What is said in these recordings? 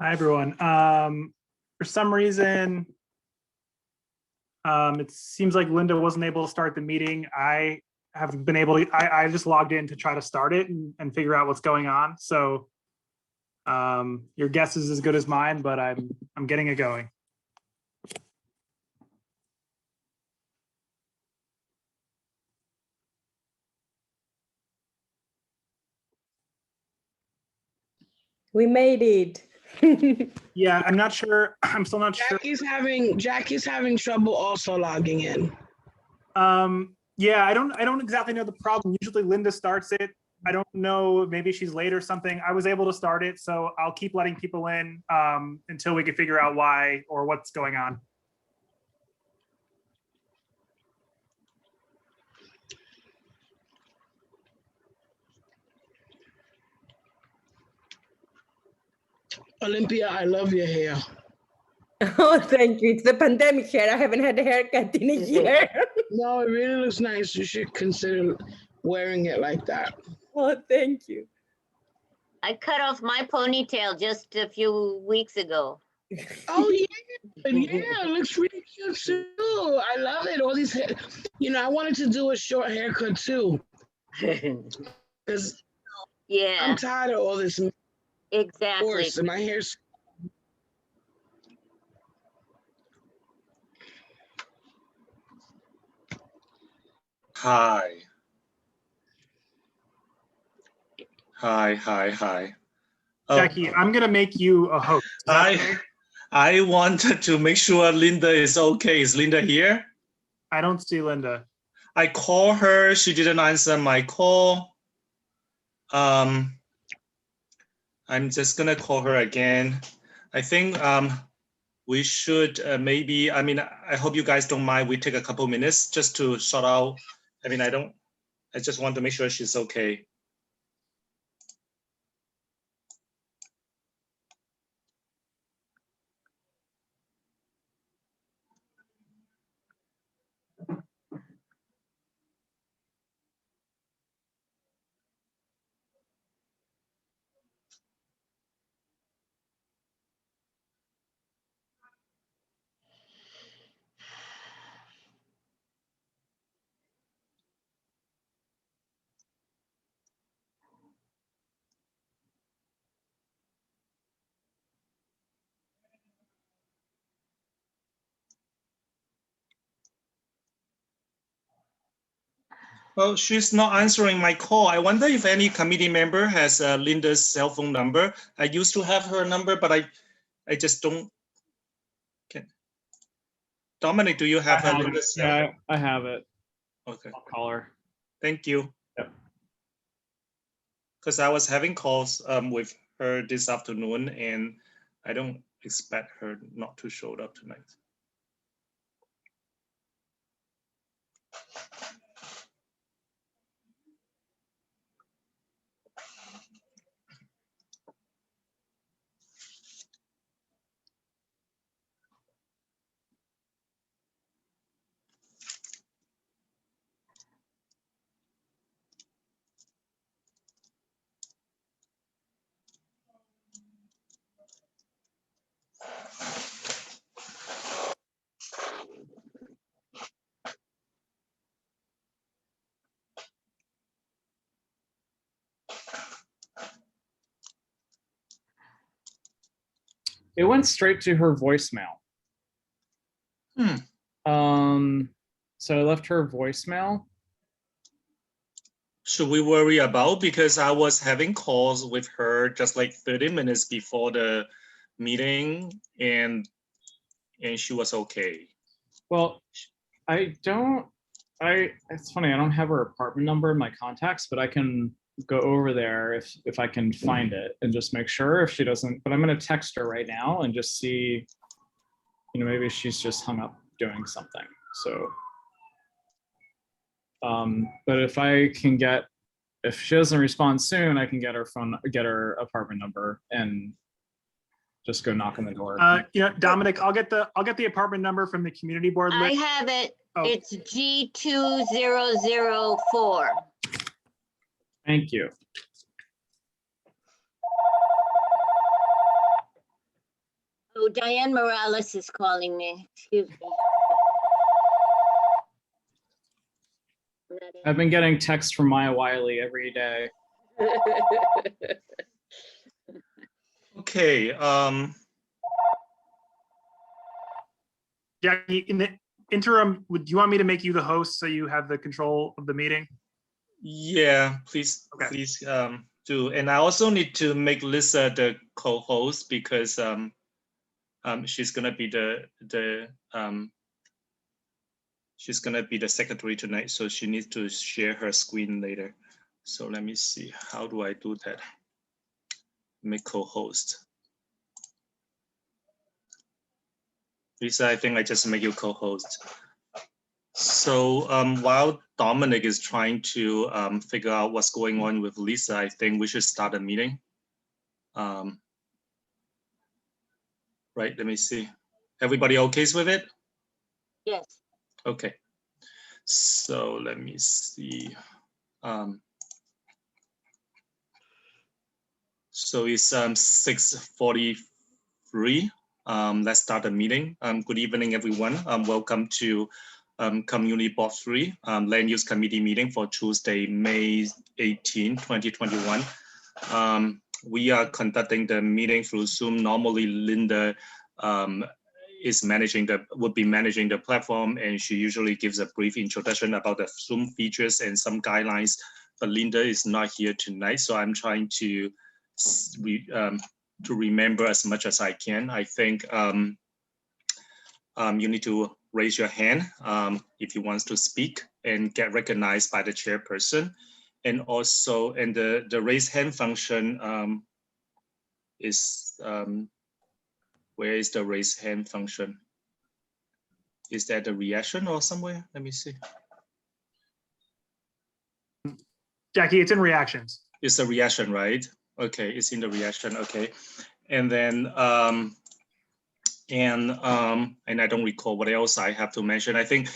Hi, everyone. For some reason, it seems like Linda wasn't able to start the meeting. I haven't been able to, I just logged in to try to start it and figure out what's going on. So your guess is as good as mine, but I'm getting it going. We made it. Yeah, I'm not sure. I'm still not sure. Jackie's having trouble also logging in. Yeah, I don't exactly know the problem. Usually Linda starts it. I don't know, maybe she's late or something. I was able to start it, so I'll keep letting people in until we can figure out why or what's going on. Olympia, I love your hair. Oh, thank you. It's the pandemic hair. I haven't had a haircut in a year. No, it really looks nice. You should consider wearing it like that. Oh, thank you. I cut off my ponytail just a few weeks ago. Oh yeah, it looks really cute too. I love it. All these hair, I wanted to do a short haircut too. Because Yeah, I'm tired of all this exactly. force and my hair's. Hi. Hi. Oh, Jackie, I'm gonna make you a host. Is that okay? I wanted to make sure Linda is okay. Is Linda here? I don't see Linda. I called her. She didn't answer my call. I'm just gonna call her again. I think we should maybe, I hope you guys don't mind. We take a couple minutes just to sort out. I just want to make sure she's okay. Well, she's not answering my call. I wonder if any committee member has Linda's cell phone number. I used to have her number, but I just don't. Dominic, do you have Linda's cell phone? Yeah, I have it. Okay. I'll call her. Thank you. Yep. Because I was having calls with her this afternoon, and I don't expect her not to show up tonight. It went straight to her voicemail. So I left her voicemail. Should we worry about, because I was having calls with her just like 30 minutes before the meeting, and she was okay. Well, it's funny, I don't have her apartment number in my contacts, but I can go over there if I can find it and just make sure if she doesn't, but I'm gonna text her right now and just see, maybe she's just hung up doing something. So, but if she doesn't respond soon, I can get her apartment number and just go knock on the door. Dominic, I'll get the apartment number from the community board I list. have it. Oh. It's G2004. Thank you. Diane Morales is calling me. Excuse me. I've been getting texts from Maya Wiley every day. Okay, Jackie, in the interim, would you want me to make you the host so you have the control of the meeting? yeah, please, Okay. please do. And I also need to make Lisa the co-host because she's gonna be she's gonna be the secretary tonight, so she needs to share her screen later. So let me see, how do I do that? Make co-host. Lisa, I think I just make you co-host. So while Dominic is trying to figure out what's going on with Lisa, I think we should start a meeting. Right, let me see. Everybody okay with it? Yes. Okay. So let me see. So it's 6:43. Let's start the meeting. Good evening, everyone. Welcome to Community Board 3 Land Use Committee meeting for Tuesday, May 18, 2021. We are conducting the meeting through Zoom. Normally, Linda would be managing the platform, and she usually gives a brief introduction about the Zoom features and some guidelines. But Linda is not here tonight, so I'm trying to remember as much as I can. I think you need to raise your hand if you want to speak and get recognized by the chairperson. And also, and the raise hand function is, where is the raise hand function? Is that the reaction or somewhere? Let me see. Jackie, it's in reactions. It's a reaction, right? Okay, it's in the reaction, okay. And then, and I don't recall what else I have to mention. I think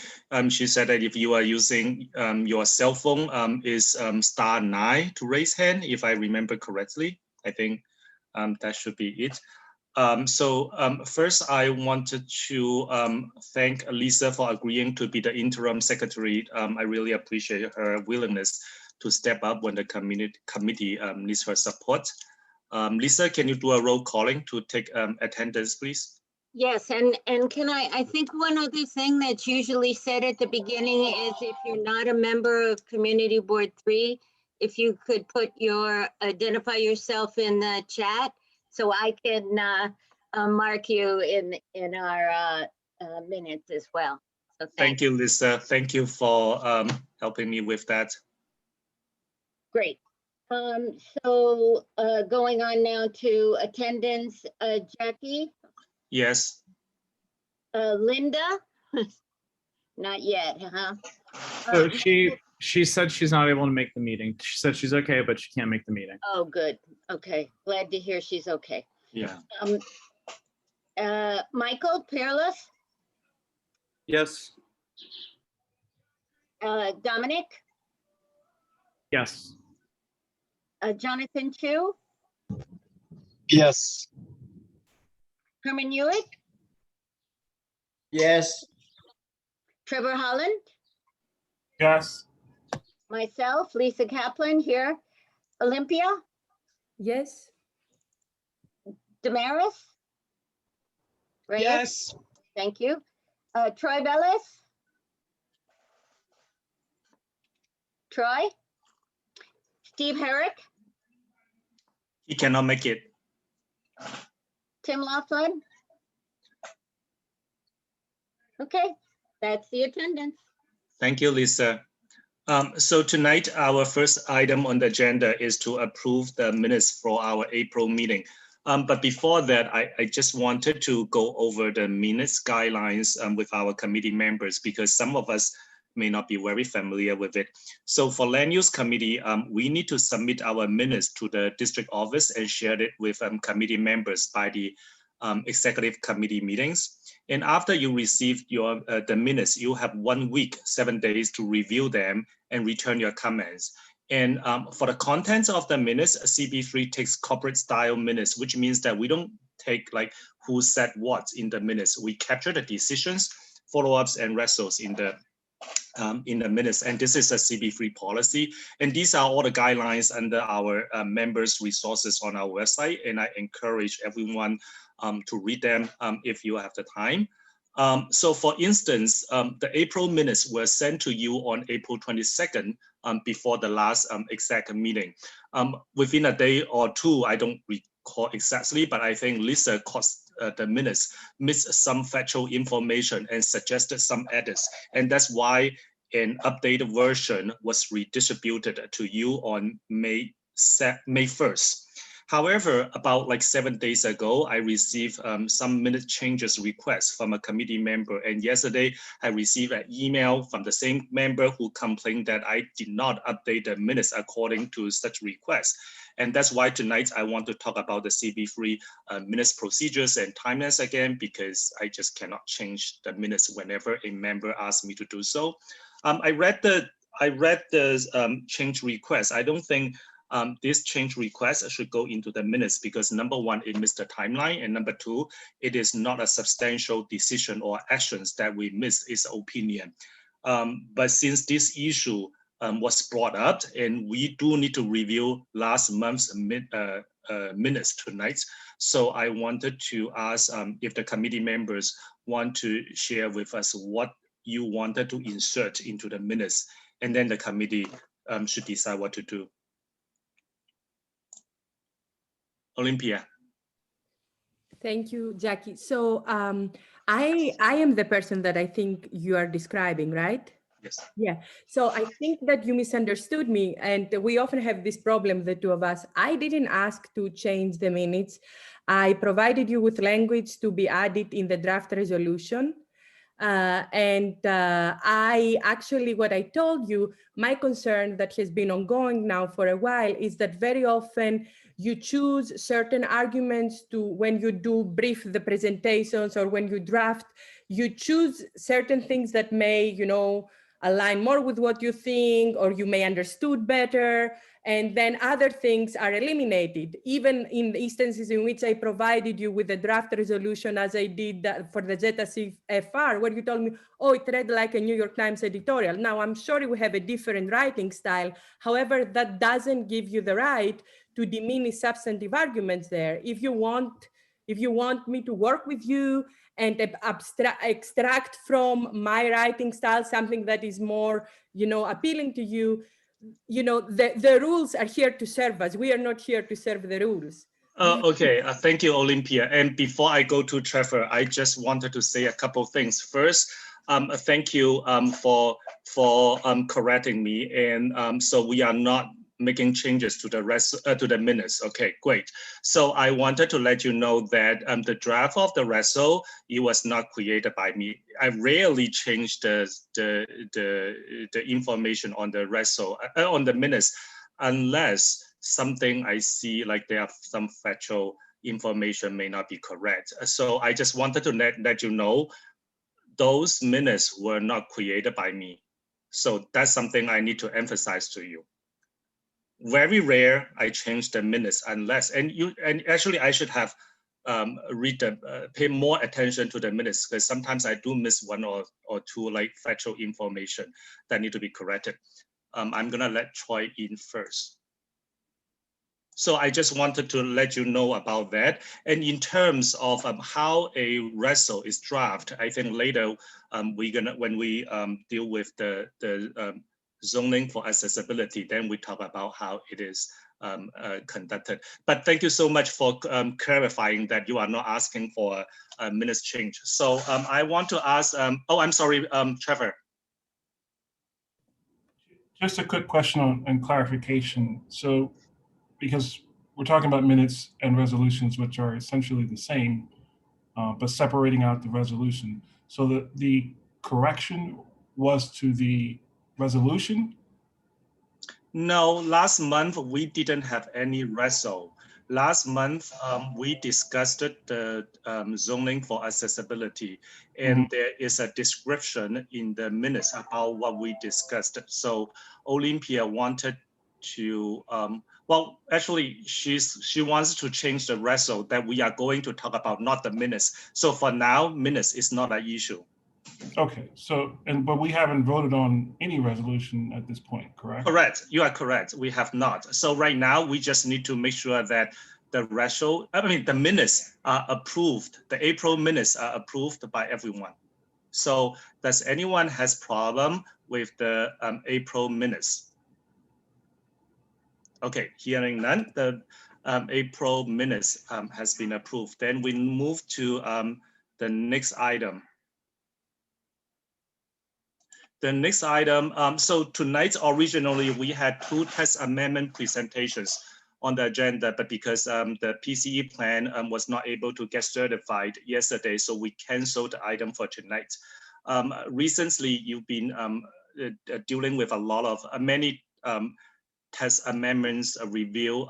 she said that if you are using your cell phone, is *9 to raise hand, if I remember correctly. I think that should be it. So first, I wanted to thank Lisa for agreeing to be the interim secretary. I really appreciate her willingness to step up when the committee needs her support. Lisa, can you do a roll calling to take attendance, please? Yes, and can I think one other thing that's usually said at the beginning is if you're not a member of Community Board 3, if you could identify yourself in the chat so I can mark you in our minutes as well. So Thank you, Lisa. Thank you for helping me with that. Great. So going on now to attendance, Jackie? Yes. Linda? Not yet, huh? So she said she's not able to make the meeting. She said she's okay, but she can't make the meeting. Oh, good. Okay, glad to hear she's okay. Yeah. Michael Peerless? Yes. Dominic? Yes. Jonathan Chu? Yes. Herman Hewitt? Yes. Trevor Holland? Yes. Myself, Lisa Kaplan here. Olympia? Yes. Damaris? Reyes? Yes. Thank you. Troy Bellis? Troy? Steve Herrick? He cannot make it. Tim Laughlin? Okay, that's the attendance. Thank you, Lisa. So tonight, our first item on the agenda is to approve the minutes for our April meeting. But before that, I just wanted to go over the minutes guidelines with our committee members because some of us may not be very familiar with it. So for Land Use Committee, we need to submit our minutes to the district office and share it with committee members by the executive committee meetings. And after you receive your the minutes, you have 1 week, 7 days to review them and return your comments. And for the contents of the minutes, CB3 takes corporate style minutes, which means that we don't take like who said what in the minutes. We capture the decisions, follow-ups, and wrestles in the minutes. And this is a CB3 policy. And these are all the guidelines under our members' resources on our website. And I encourage everyone to read them if you have the time. So for instance, the April minutes were sent to you on April 22nd before the last exec meeting. Within a day or two, I don't recall exactly, but I think Lisa caused the minutes missed some factual information and suggested some edits. And that's why an updated version was redistributed to you on May 1st. However, about like 7 days ago, I received some minute changes requests from a committee member. And yesterday, I received an email from the same member who complained that I did not update the minutes according to such requests. And that's why tonight I want to talk about the CB3 minutes procedures and timelines again, because I just cannot change the minutes whenever a member asks me to do so. I read the change request. I don't think this change request should go into the minutes because number one, it missed the timeline, and number two, it is not a substantial decision or actions that we miss, it's opinion. But since this issue was brought up, and we do need to review last month's minutes tonight, so I wanted to ask if the committee members want to share with us what you wanted to insert into the minutes, and then the committee should decide what to do. Olympia. Thank you, Jackie. So I am the person that I think you are describing, right? Yes. Yeah. So I think that you misunderstood me, and we often have this problem, the two of us. I didn't ask to change the minutes. I provided you with language to be added in the draft resolution. I actually, what I told you, my concern that has been ongoing now for a while is that very often you choose certain arguments to, when you do brief the presentations or when you draft, you choose certain things that may, you know, align more with what you think, or you may understood better. And then other things are eliminated, even in the instances in which I provided you with the draft resolution, as I did for the ZCFR, where you told me, oh, it read like a New York Times editorial. Now, I'm sure we have a different writing style. However, that doesn't give you the right to diminish substantive arguments there. If you want me to work with you and extract from my writing style something that is more, you know, appealing to you, you know, the rules are here to serve us. We are not here to serve the rules. Okay, thank you, Olympia. And before I go to Trevor, I just wanted to say a couple things. First, thank you for correcting me. And so we are not making changes to the rest to the minutes. Okay, great. So I wanted to let you know that the draft of the RESO, it was not created by me. I rarely change the information on the RESO on the minutes unless something I see like there are some factual information may not be correct. So I just wanted to let you know those minutes were not created by me. So that's something I need to emphasize to you. Very rare I change the minutes unless, and actually I should have pay more attention to the minutes, because sometimes I do miss one or two like factual information that need to be corrected. I'm gonna let Troy in first. So I just wanted to let you know about that. And in terms of how a RESO is drafted, I think later when we deal with the zoning for accessibility, then we talk about how it is conducted. But thank you so much for clarifying that you are not asking for a minutes change. So I want to ask, oh, I'm sorry, Trevor. Just a quick question and clarification. So, because we're talking about minutes and resolutions, which are essentially the same, but separating out the resolution. So the correction was to the resolution? No, last month we didn't have any RESO. Last month we discussed the zoning for accessibility, and there is a description in the minutes about what we discussed. So Olympia wanted to, well, actually, she wants to change the result that we are going to talk about, not the minutes. So for now, minutes is not an issue. Okay, so, but we haven't voted on any resolution at this point, correct? Correct, you are correct, we have not. So right now, we just need to make sure that the result, the minutes are approved, the April minutes are approved by everyone. So does anyone has problem with the April minutes? Okay, hearing none, the April minutes has been approved. Then we move to the next item. The next item, so tonight originally we had 2 text amendment presentations on the agenda, but because the PCE plan was not able to get certified yesterday, so we canceled the item for tonight. Recently, you've been dealing with a lot of many text amendments review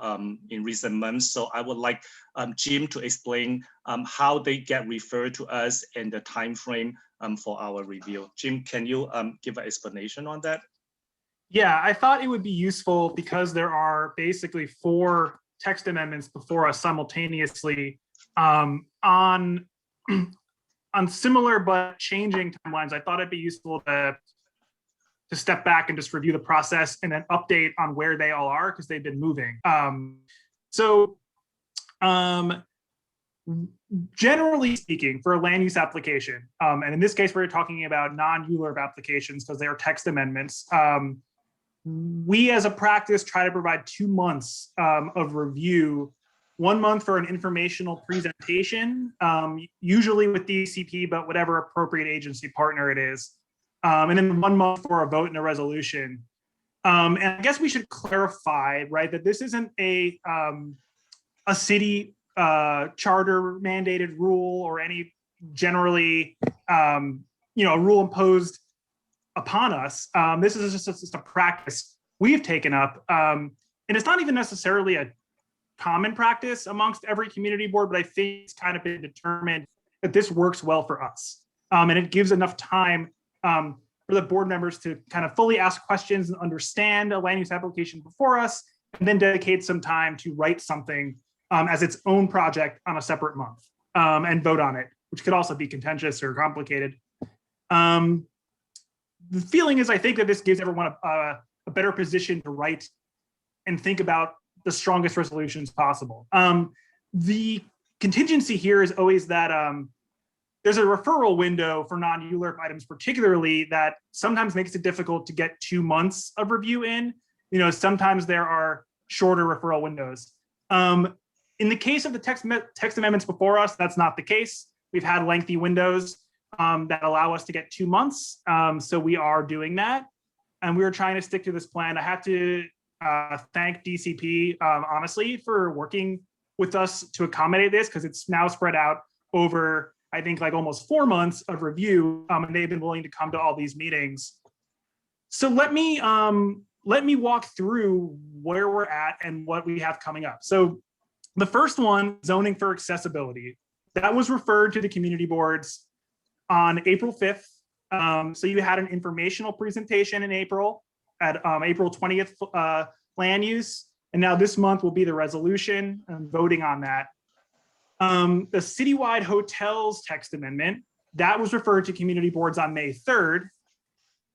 in recent months. So I would like Jim to explain how they get referred to us and the time frame for our review. Jim, can you give an explanation on that? Yeah, I thought it would be useful because there are basically 4 text amendments before us simultaneously on similar but changing timelines. I thought it'd be useful to step back and just review the process and then update on where they all are because they've been moving. Generally speaking, for a land use application, and in this case, we're talking about non-ULURP applications because they are text amendments. We as a practice try to provide 2 months of review, 1 month for an informational presentation, usually with DCP, but whatever appropriate agency partner it is. And then 1 month for a vote and a resolution. And I guess we should clarify, right, that this isn't a city charter mandated rule or any generally, a rule imposed upon us. This is just a practice we've taken up. And it's not even necessarily a common practice amongst every community board, but I think it's kind of been determined that this works well for us. And it gives enough time for the board members to kind of fully ask questions and understand a land use application before us, and then dedicate some time to write something as its own project on a separate month and vote on it, which could also be contentious or complicated. The feeling is I think that this gives everyone a better position to write and think about the strongest resolutions possible. The contingency here is always that there's a referral window for non-ULURP items, particularly that sometimes makes it difficult to get 2 months of review in. Sometimes there are shorter referral windows. In the case of the text amendments before us, that's not the case. We've had lengthy windows that allow us to get 2 months. So we are doing that. And we are trying to stick to this plan. I have to thank DCP, honestly, for working with us to accommodate this, because it's now spread out over, I think, like almost 4 months of review, and they've been willing to come to all these meetings. So let me walk through where we're at and what we have coming up. So the first one, zoning for accessibility, that was referred to the community boards on April 5th. So you had an informational presentation in April at April 20th land use. And now this month will be the resolution and voting on that. The citywide hotels text amendment, that was referred to community boards on May 3rd.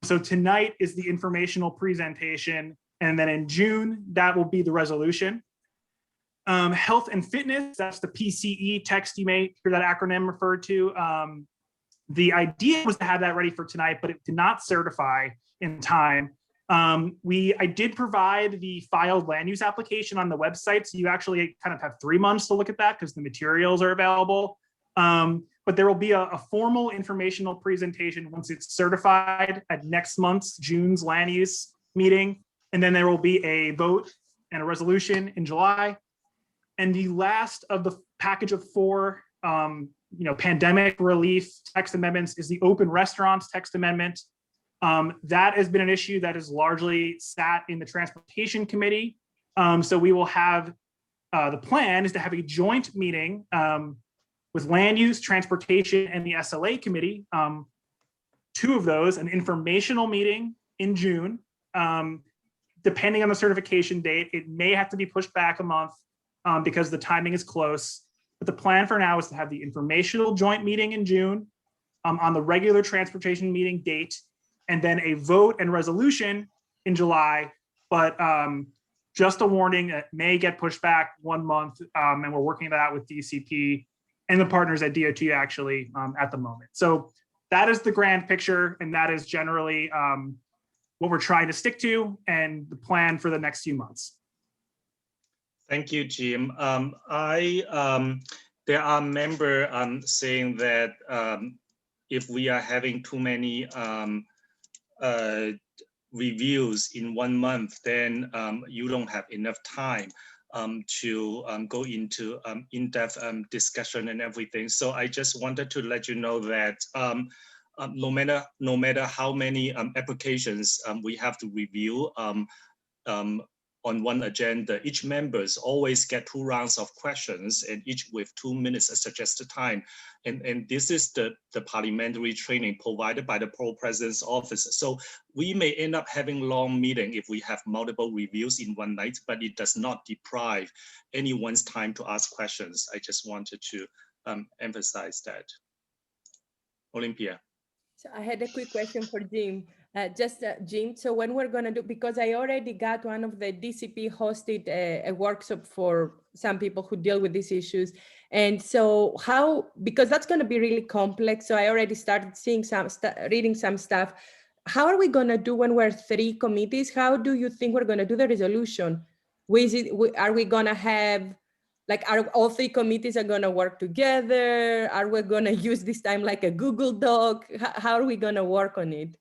So tonight is the informational presentation. And then in June, that will be the resolution. Health and fitness, that's the PCE text you may hear that acronym referred to. The idea was to have that ready for tonight, but it did not certify in time. I did provide the filed land use application on the website, so you actually kind of have 3 months to look at that because the materials are available. But there will be a formal informational presentation once it's certified at next month's June's land use meeting. And then there will be a vote and a resolution in July. And the last of the package of 4 pandemic relief text amendments is the open restaurants text amendment. That has been an issue that has largely sat in the transportation committee. So we will have, the plan is to have a joint meeting with land use, transportation, and the SLA committee. 2 of those, an informational meeting in June, depending on the certification date, it may have to be pushed back a month because the timing is close. But the plan for now is to have the informational joint meeting in June on the regular transportation meeting date, and then a vote and resolution in July. But just a warning, it may get pushed back 1 month, and we're working that out with DCP and the partners at DOT actually at the moment. So that is the grand picture, and that is generally what we're trying to stick to and the plan for the next few months. Thank you, Jim. There are members saying that if we are having too many reviews in 1 month, then you don't have enough time to go into in-depth discussion and everything. So I just wanted to let you know that no matter how many applications we have to review on one agenda, each members always get 2 rounds of questions, and each with 2 minutes as suggested time. And this is the parliamentary training provided by the Pro President's Office. So we may end up having long meeting if we have multiple reviews in one night, but it does not deprive anyone's time to ask questions. I just wanted to emphasize that. Olympia. So I had a quick question for Jim. Jim, so when we're going to do, because I already got one of the DCP hosted a workshop for some people who deal with these issues. And so how, because that's going to be really complex. So I already started seeing reading some stuff. How are we going to do when we're 3 committees? How do you think we're going to do the resolution? Are we going to have, like, are all 3 committees are going to work together? Are we going to use this time like a Google Doc? How are we going to work on it?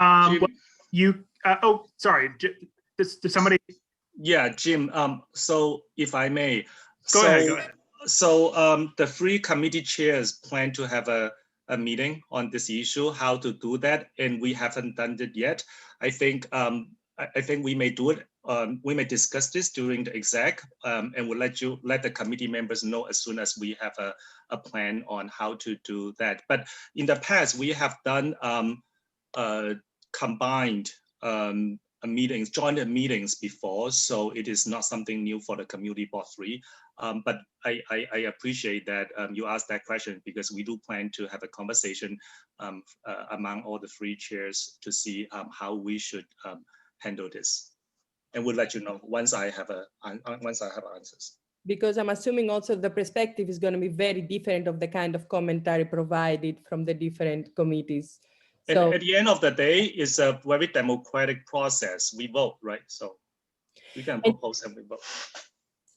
Oh, sorry. Did somebody? Yeah, Jim. So if I may, Go ahead. So the 3 committee chairs plan to have a meeting on this issue, how to do that, and we haven't done it yet. I think we may do it. We may discuss this during the exec, and we'll let the committee members know as soon as we have a plan on how to do that. But in the past, we have done combined meetings, joint meetings before, so it is not something new for the Community Board 3. But I appreciate that you asked that question, because we do plan to have a conversation among all the 3 chairs to see how we should handle this, and we'll let you know once I have answers. Because I'm assuming also the perspective is going to be very different of the kind of commentary provided from the different committees. And so at the end of the day, it's a very democratic process. We vote, right? So we can propose and we vote.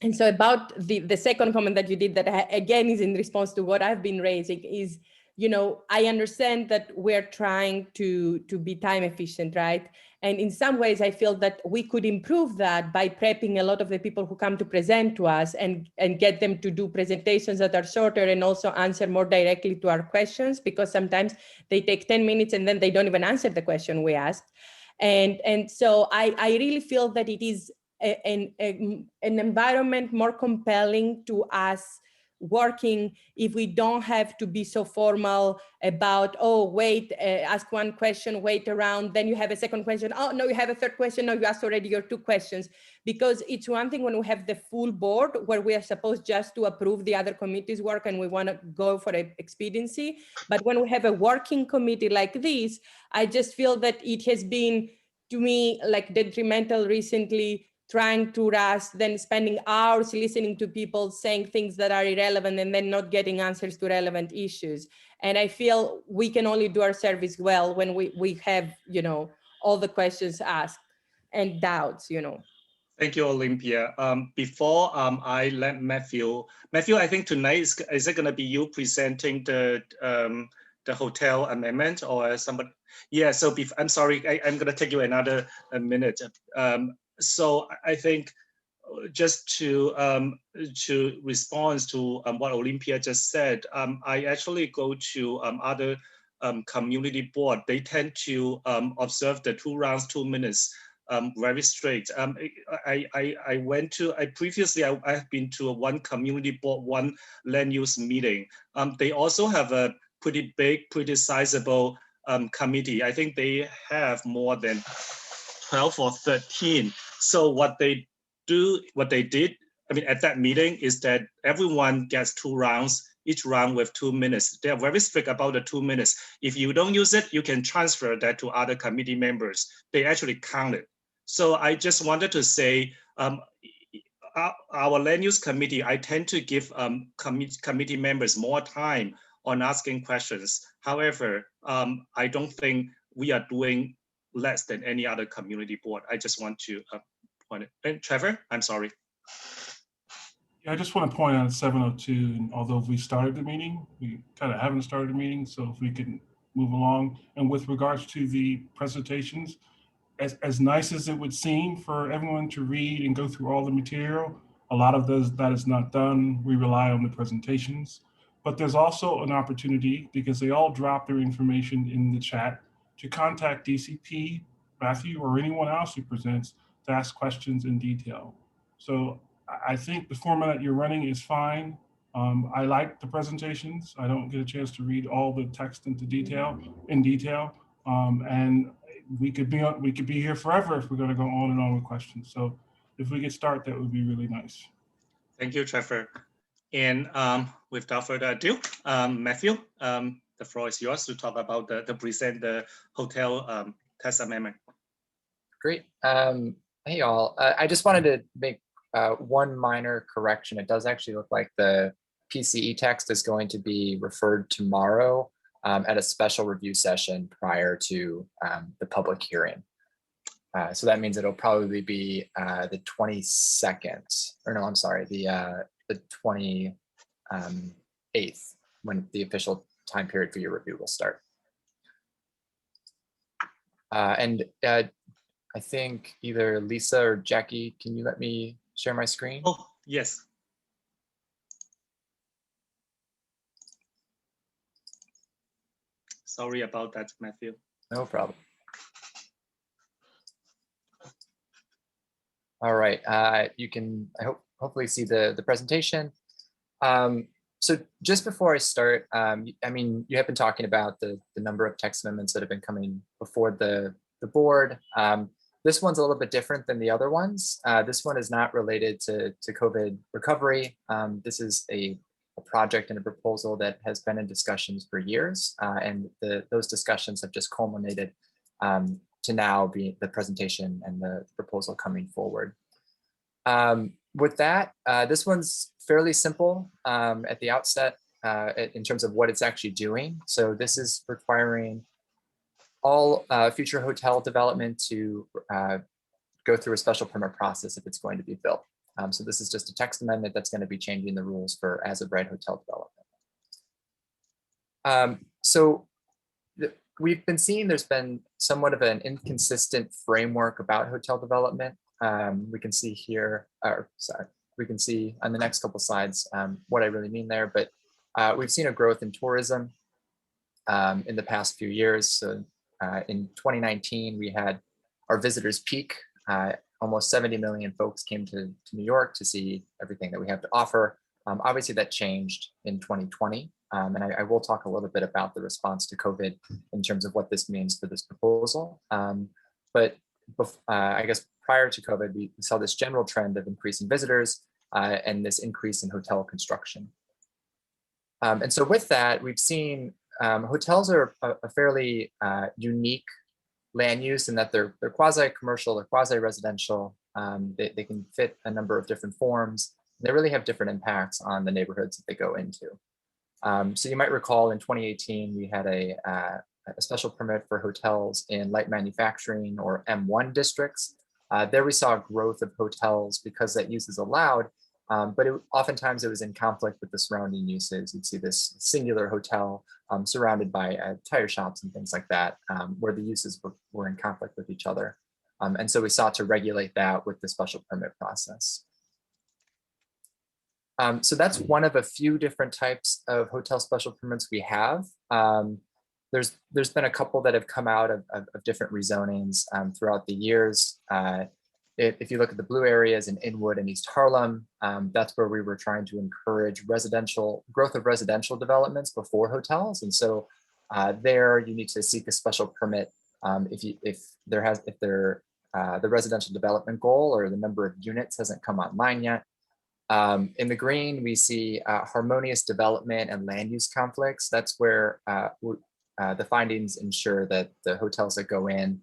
And so about the second comment that you did, that again is in response to what I've been raising, is, you know, I understand that we're trying to be time efficient, right? And in some ways, I feel that we could improve that by prepping a lot of the people who come to present to us and get them to do presentations that are shorter and also answer more directly to our questions, because sometimes they take 10 minutes and then they don't even answer the question we asked. And so I really feel that it is an environment more compelling to us working if we don't have to be so formal about, oh, wait, ask one question, wait around, then you have a second question, oh, no, you have a third question, no, you asked already your 2 questions. Because it's one thing when we have the full board where we are supposed just to approve the other committee's work and we want to go for expediency. But when we have a working committee like this, I just feel that it has been, to me, like detrimental recently, trying to rush, then spending hours listening to people saying things that are irrelevant and then not getting answers to relevant issues. And I feel we can only do our service well when we have, you know, all the questions asked and doubts, you know. Thank you, Olympia. Before I let Matthew, I think tonight, is it going to be you presenting the hotel amendment or somebody? Yeah, so I'm sorry, I'm going to take you another minute. So I think just to respond to what Olympia just said, I actually go to other community board. They tend to observe the 2 rounds, 2 minutes very strict. Previously I've been to one community board, one land use meeting. They also have a pretty big, pretty sizable committee. I think they have more than 12 or 13. So what they did, I mean, at that meeting is that everyone gets 2 rounds, each round with 2 minutes. They are very strict about the 2 minutes. If you don't use it, you can transfer that to other committee members. They actually count it. So I just wanted to say, our land use committee, I tend to give committee members more time on asking questions. However, I don't think we are doing less than any other community board. I just want to point it. And Trevor, I'm sorry. Yeah, I just want to point out 7:02, and although we started the meeting, we kind of haven't started the meeting, so if we can move along. And with regards to the presentations, as nice as it would seem for everyone to read and go through all the material, a lot of that is not done. We rely on the presentations. But there's also an opportunity, because they all drop their information in the chat, to contact DCP, Matthew, or anyone else who presents to ask questions in detail. So I think the format you're running is fine. I like the presentations. I don't get a chance to read all the text in detail. And we could be here forever if we're going to go on and on with questions. So if we could start, that would be really nice. Thank you, Trevor. And without further ado, Matthew, the floor is yours to talk about the hotel text amendment. Great. Hey, all. I just wanted to make one minor correction. It does actually look like the PCE text is going to be referred tomorrow at a special review session prior to the public hearing. So that means it'll probably be the 22nd, or no, I'm sorry, the 28th, when the official time period for your review will start. And I think either Lisa or Jackie, can you let me share my screen? Oh, yes. Sorry about that, Matthew. No problem. All right, you can, I hopefully see the presentation. So just before I start, I mean, you have been talking about the number of text amendments that have been coming before the board. This one's a little bit different than the other ones. This one is not related to COVID recovery. This is a project and a proposal that has been in discussions for years, and those discussions have just culminated to now be the presentation and the proposal coming forward. With that, this one's fairly simple at the outset in terms of what it's actually doing. So this is requiring all future hotel development to go through a special permit process if it's going to be built. So this is just a text amendment that's going to be changing the rules for as-of-right hotel development. We've been seeing there's been somewhat of an inconsistent framework about hotel development. We can see here, we can see on the next couple slides what I really mean there, but we've seen a growth in tourism in the past few years. So in 2019, we had our visitors peak. Almost 70 million folks came to New York to see everything that we have to offer. Obviously that changed in 2020. And I will talk a little bit about the response to COVID in terms of what this means for this proposal. But I guess prior to COVID, we saw this general trend of increasing visitors and this increase in hotel construction. And so with that, we've seen hotels are a fairly unique land use in that they're quasi-commercial, they're quasi-residential. They can fit a number of different forms. They really have different impacts on the neighborhoods that they go into. So you might recall in 2018, we had a special permit for hotels in light manufacturing or M1 districts. There we saw a growth of hotels because that use is allowed, but oftentimes it was in conflict with the surrounding uses. You'd see this singular hotel surrounded by tire shops and things like that, where the uses were in conflict with each other. And so we sought to regulate that with the special permit process. So that's one of a few different types of hotel special permits we have. There's been a couple that have come out of different rezonings throughout the years. If you look at the blue areas in Inwood and East Harlem, that's where we were trying to encourage growth of residential developments before hotels. And so there you need to seek a special permit if there the residential development goal, or the number of units hasn't come online yet. In the green, we see harmonious development and land use conflicts. That's where the findings ensure that the hotels that go in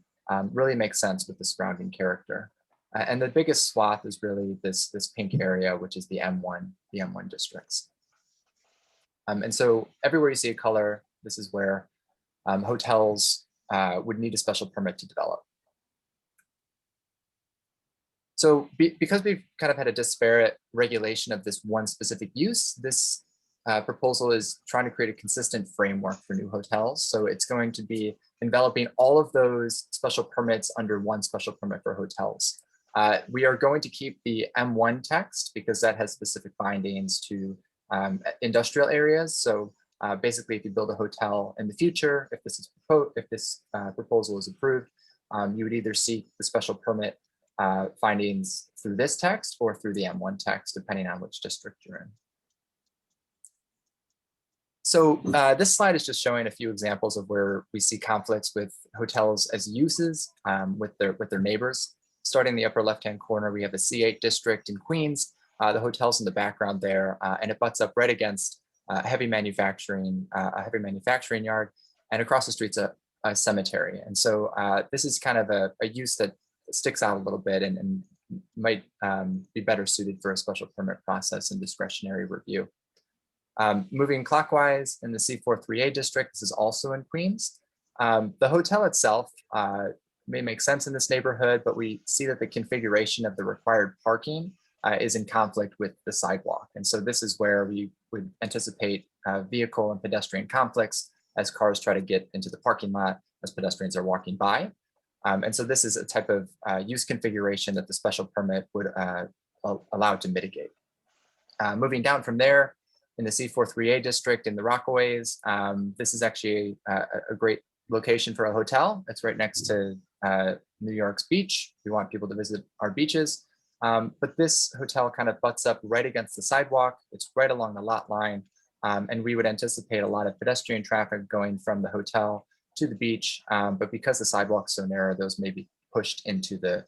really make sense with the surrounding character. And the biggest swath is really this pink area, which is the M1 districts. And so everywhere you see a color, this is where hotels would need a special permit to develop. So because we've kind of had a disparate regulation of this one specific use, this proposal is trying to create a consistent framework for new hotels. So it's going to be enveloping all of those special permits under one special permit for hotels. We are going to keep the M1 text because that has specific bindings to industrial areas. So basically, if you build a hotel in the future, if this proposal is approved, you would either seek the special permit findings through this text or through the M1 text, depending on which district you're in. So this slide is just showing a few examples of where we see conflicts with hotels as uses with their neighbors. Starting in the upper left-hand corner, we have the C8 district in Queens. The hotel's in the background there, and it butts up right against a heavy manufacturing yard, and across the street's a cemetery. And so this is kind of a use that sticks out a little bit and might be better suited for a special permit process and discretionary review. Moving clockwise in the C43A district, this is also in Queens. The hotel itself may make sense in this neighborhood, but we see that the configuration of the required parking is in conflict with the sidewalk. And so this is where we would anticipate vehicle and pedestrian conflicts as cars try to get into the parking lot as pedestrians are walking by. And so this is a type of use configuration that the special permit would allow to mitigate. Moving down from there, in the C43A district in the Rockaways, this is actually a great location for a hotel. It's right next to New York's beach. We want people to visit our beaches. But this hotel kind of butts up right against the sidewalk. It's right along the lot line. And we would anticipate a lot of pedestrian traffic going from the hotel to the beach. But because the sidewalk's so narrow, those may be pushed into the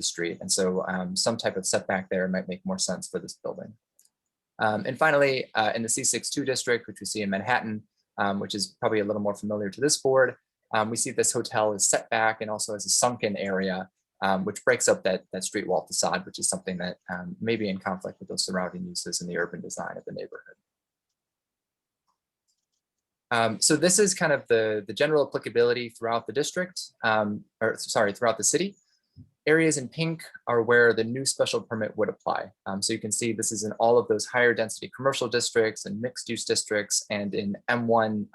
street. And so some type of setback there might make more sense for this building. And finally, in the C62 district, which we see in Manhattan, which is probably a little more familiar to this board, we see this hotel is set back and also has a sunken area, which breaks up that street wall facade, which is something that may be in conflict with those surrounding uses in the urban design of the neighborhood. So this is kind of the general applicability throughout the district, throughout the city. Areas in pink are where the new special permit would apply. So you can see this is in all of those higher density commercial districts and mixed use districts and in M1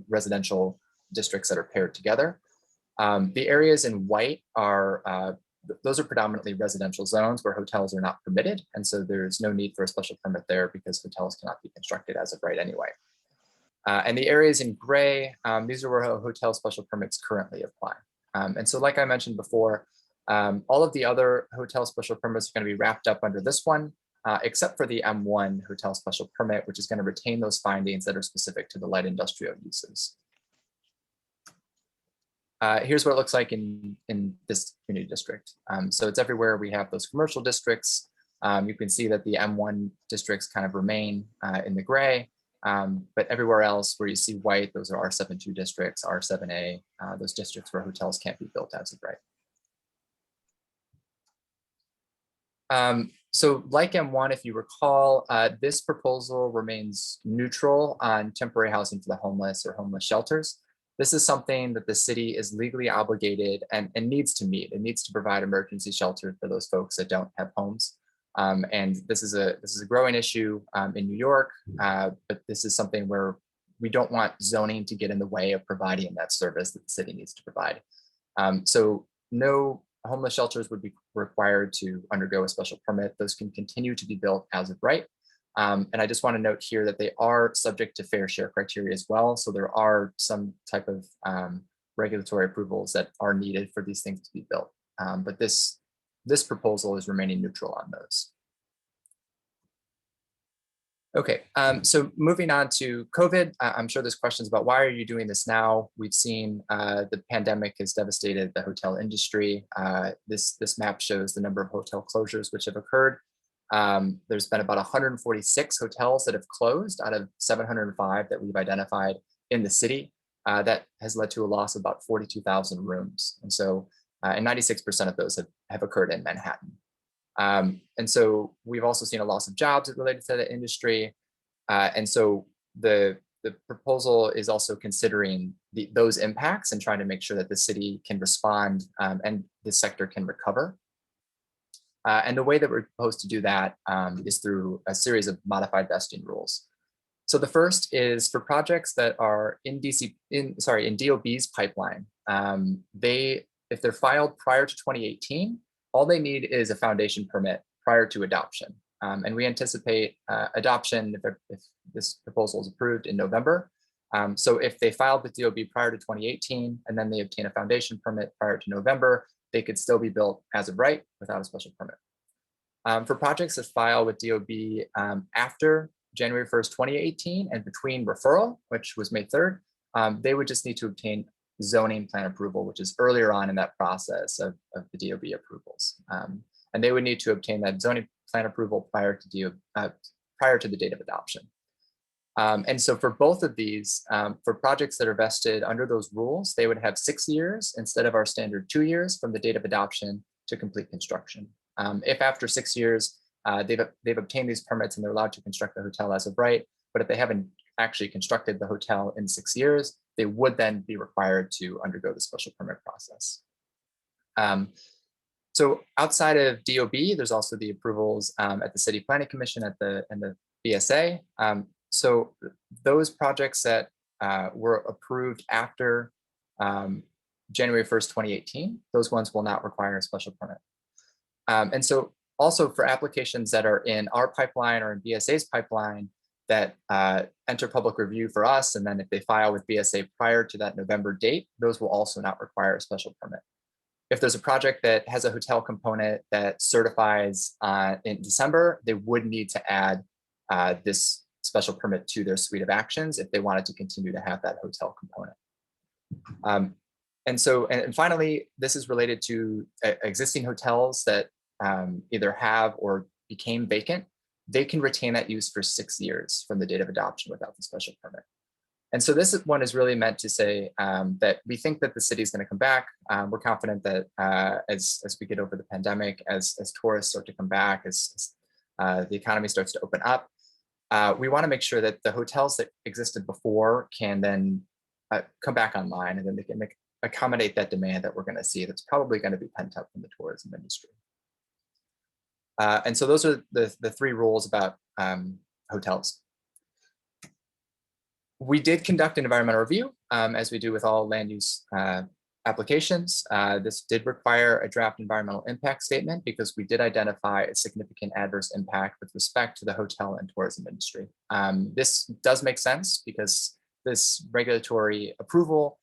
residential districts that are paired together. The areas in white are, those are predominantly residential zones where hotels are not permitted. And so there's no need for a special permit there because hotels cannot be constructed as of right anyway. And the areas in gray, these are where hotel special permits currently apply. And so like I mentioned before, all of the other hotel special permits are going to be wrapped up under this one, except for the M1 hotel special permit, which is going to retain those findings that are specific to the light industrial uses. Here's what it looks like in this community district. So it's everywhere we have those commercial districts. You can see that the M1 districts kind of remain in the gray, but everywhere else where you see white, those are R72 districts, R7A, those districts where hotels can't be built as of right. So like M1, if you recall, this proposal remains neutral on temporary housing for the homeless or homeless shelters. This is something that the city is legally obligated and needs to meet. It needs to provide emergency shelter for those folks that don't have homes. And this is a growing issue in New York, but this is something where we don't want zoning to get in the way of providing that service that the city needs to provide. So no homeless shelters would be required to undergo a special permit. Those can continue to be built as of right. And I just want to note here that they are subject to fair share criteria as well. So there are some type of regulatory approvals that are needed for these things to be built. But this proposal is remaining neutral on those. Okay, so moving on to COVID, I'm sure there's questions about why are you doing this now? We've seen the pandemic has devastated the hotel industry. This map shows the number of hotel closures which have occurred. There's been about 146 hotels that have closed out of 705 that we've identified in the city. That has led to a loss of about 42,000 rooms. And so, and 96% of those have occurred in Manhattan. And so we've also seen a loss of jobs related to the industry. And so the proposal is also considering those impacts and trying to make sure that the city can respond and the sector can recover. And the way that we're proposed to do that is through a series of modified vesting rules. So the first is for projects that are in DOB's pipeline. If they're filed prior to 2018, all they need is a foundation permit prior to adoption. And we anticipate adoption if this proposal is approved in November. So if they filed with DOB prior to 2018 and then they obtain a foundation permit prior to November, they could still be built as of right without a special permit. For projects that file with DOB after January 1st, 2018 and between referral, which was May 3rd, they would just need to obtain zoning plan approval, which is earlier on in that process of the DOB approvals. And they would need to obtain that zoning plan approval prior to the date of adoption. And so for both of these, for projects that are vested under those rules, they would have 6 years instead of our standard 2 years from the date of adoption to complete construction. If after 6 years, they've obtained these permits and they're allowed to construct the hotel as of right, but if they haven't actually constructed the hotel in 6 years, they would then be required to undergo the special permit process. So outside of DOB, there's also the approvals at the City Planning Commission and the BSA. So those projects that were approved after January 1st, 2018, those ones will not require a special permit. And so also for applications that are in our pipeline or in BSA's pipeline that enter public review for us, and then if they file with BSA prior to that November date, those will also not require a special permit. If there's a project that has a hotel component that certifies in December, they would need to add this special permit to their suite of actions if they wanted to continue to have that hotel component. And finally, this is related to existing hotels that either have or became vacant. They can retain that use for 6 years from the date of adoption without the special permit. And so this one is really meant to say that we think that the city is going to come back. We're confident that as we get over the pandemic, as tourists start to come back, as the economy starts to open up, we want to make sure that the hotels that existed before can then come back online, and then they can accommodate that demand that we're going to see that's probably going to be pent up from the tourism industry. And so those are the three rules about hotels. We did conduct an environmental review, as we do with all land use applications. This did require a draft environmental impact statement because we did identify a significant adverse impact with respect to the hotel and tourism industry. This does make sense because this regulatory approval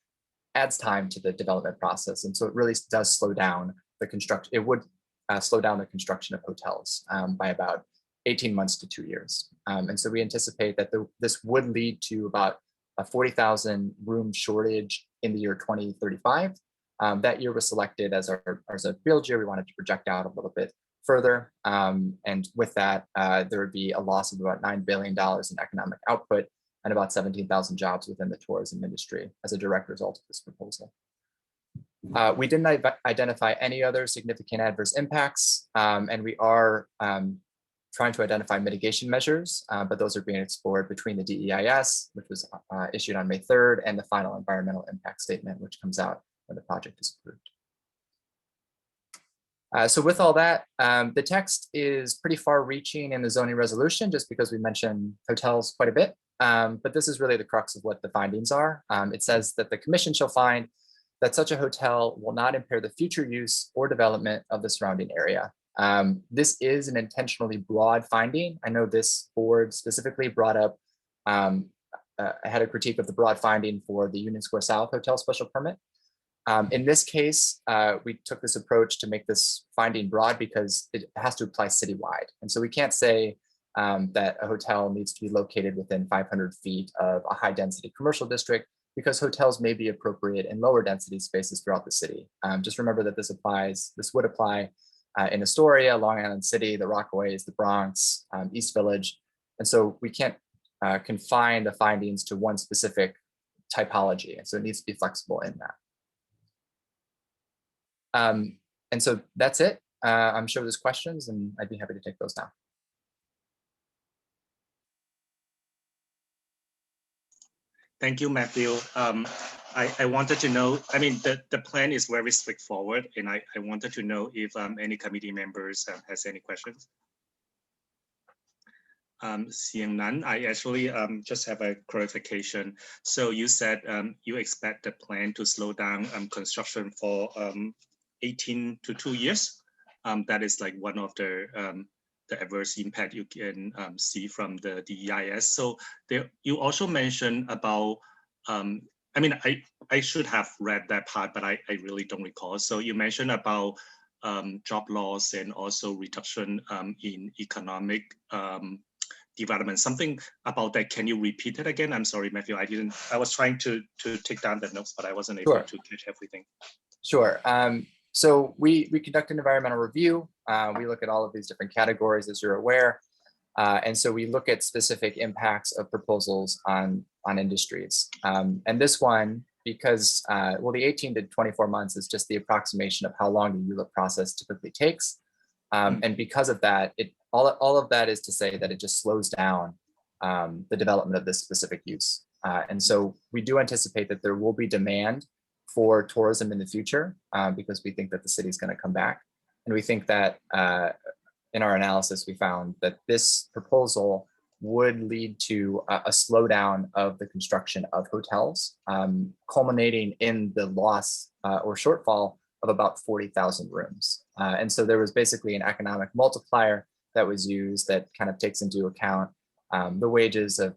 adds time to the development process. And so it really does slow down the construction. It would slow down the construction of hotels by about 18 months to 2 years. And so we anticipate that this would lead to about a 40,000 room shortage in the year 2035. That year was selected as a field year. We wanted to project out a little bit further. And with that, there would be a loss of about $9 billion in economic output and about 17,000 jobs within the tourism industry as a direct result of this proposal. We didn't identify any other significant adverse impacts, and we are trying to identify mitigation measures, but those are being explored between the DEIS, which was issued on May 3rd, and the final environmental impact statement, which comes out when the project is approved. So with all that, the text is pretty far reaching in the zoning resolution just because we mentioned hotels quite a bit, but this is really the crux of what the findings are. It says that the commission shall find that such a hotel will not impair the future use or development of the surrounding area. This is an intentionally broad finding. I know this board specifically brought up, I had a critique of the broad finding for the Union Square South Hotel special permit. In this case, we took this approach to make this finding broad because it has to apply citywide. And so we can't say that a hotel needs to be located within 500 feet of a high density commercial district, because hotels may be appropriate in lower density spaces throughout the city. Just remember that this would apply in Astoria, Long Island City, the Rockaways, the Bronx, East Village. And so we can't confine the findings to one specific typology. And so it needs to be flexible in that. And so that's it. I'm sure there's questions and I'd be happy to take those now. Thank you, Matthew. I wanted to know, I mean, the plan is very straightforward, and I wanted to know if any committee members has any questions. Seeing none, I actually just have a clarification. So you said you expect the plan to slow down construction for 18 to 2 years. That is like one of the adverse impact you can see from the DEIS. So there, you also mentioned about, I mean, I should have read that part, but I really don't recall. So you mentioned about job loss and also reduction in economic development, something about that. Can you repeat it again? I'm sorry, Matthew, I was trying to take down the notes, but I wasn't able to catch everything. Sure. So we conduct an environmental review. We look at all of these different categories, as you're aware. And so we look at specific impacts of proposals on industries. And this one, because, well, the 18 to 24 months is just the approximation of how long the ULIP process typically takes. And because of that, all of that is to say that it just slows down the development of this specific use. And so we do anticipate that there will be demand for tourism in the future, because we think that the city is going to come back. And we think that in our analysis, we found that this proposal would lead to a slowdown of the construction of hotels, culminating in the loss or shortfall of about 40,000 rooms. And so there was basically an economic multiplier that was used that kind of takes into account the wages of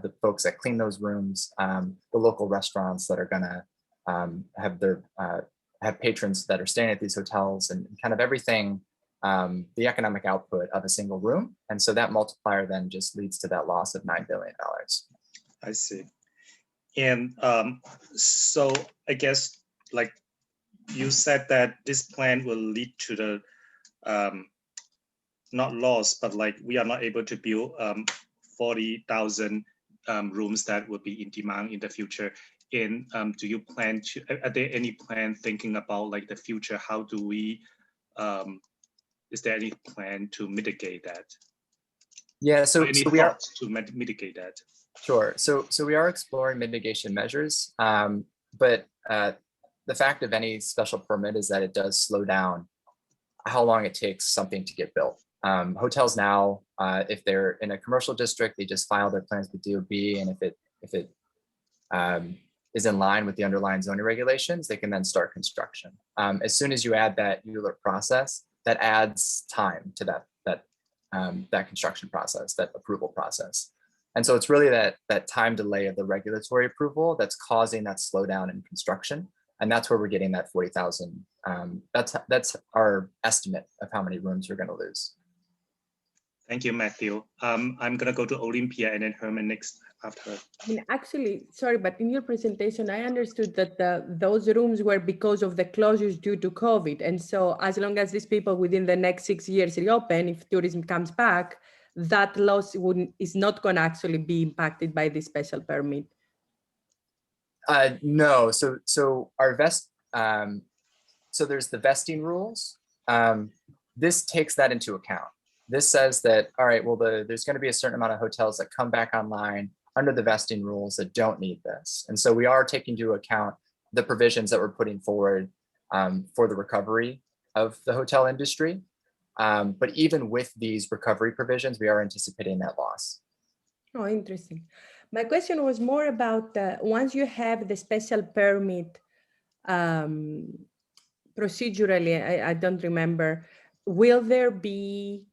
the folks that clean those rooms, the local restaurants that are gonna have patrons that are staying at these hotels, and kind of everything, the economic output of a single room. And so that multiplier then just leads to that loss of $9 billion. I see. And so I guess, like you said, that this plan will lead to the not loss, but like we are not able to build 40,000 rooms that would be in demand in the future. And do you plan to, are there any plan thinking about like the future? How do we, is there any plan to mitigate that? Yeah, so we are to mitigate that. Sure. So we are exploring mitigation measures, but the fact of any special permit is that it does slow down how long it takes something to get built. Hotels now, if they're in a commercial district, they just file their plans with DOB, and if it is in line with the underlying zoning regulations, they can then start construction. As soon as you add that ULIP process, that adds time to that construction process, that approval process. And so it's really that time delay of the regulatory approval that's causing that slowdown in construction. And that's where we're getting that 40,000. That's our estimate of how many rooms we're going to lose. Thank you, Matthew. I'm going to go to Olympia and then Herman next after her. I mean, actually, sorry, but in your presentation, I understood that those rooms were because of the closures due to COVID. And so as long as these people within the next 6 years reopen, if tourism comes back, that loss is not going to actually be impacted by this special permit. No, so our so there's the vesting rules. This takes that into account. This says that, all right, well, there's going to be a certain amount of hotels that come back online under the vesting rules that don't need this. And so we are taking into account the provisions that we're putting forward for the recovery of the hotel industry. But even with these recovery provisions, we are anticipating that loss. Oh, interesting. My question was more about once you have the special permit procedurally, I don't remember, will there be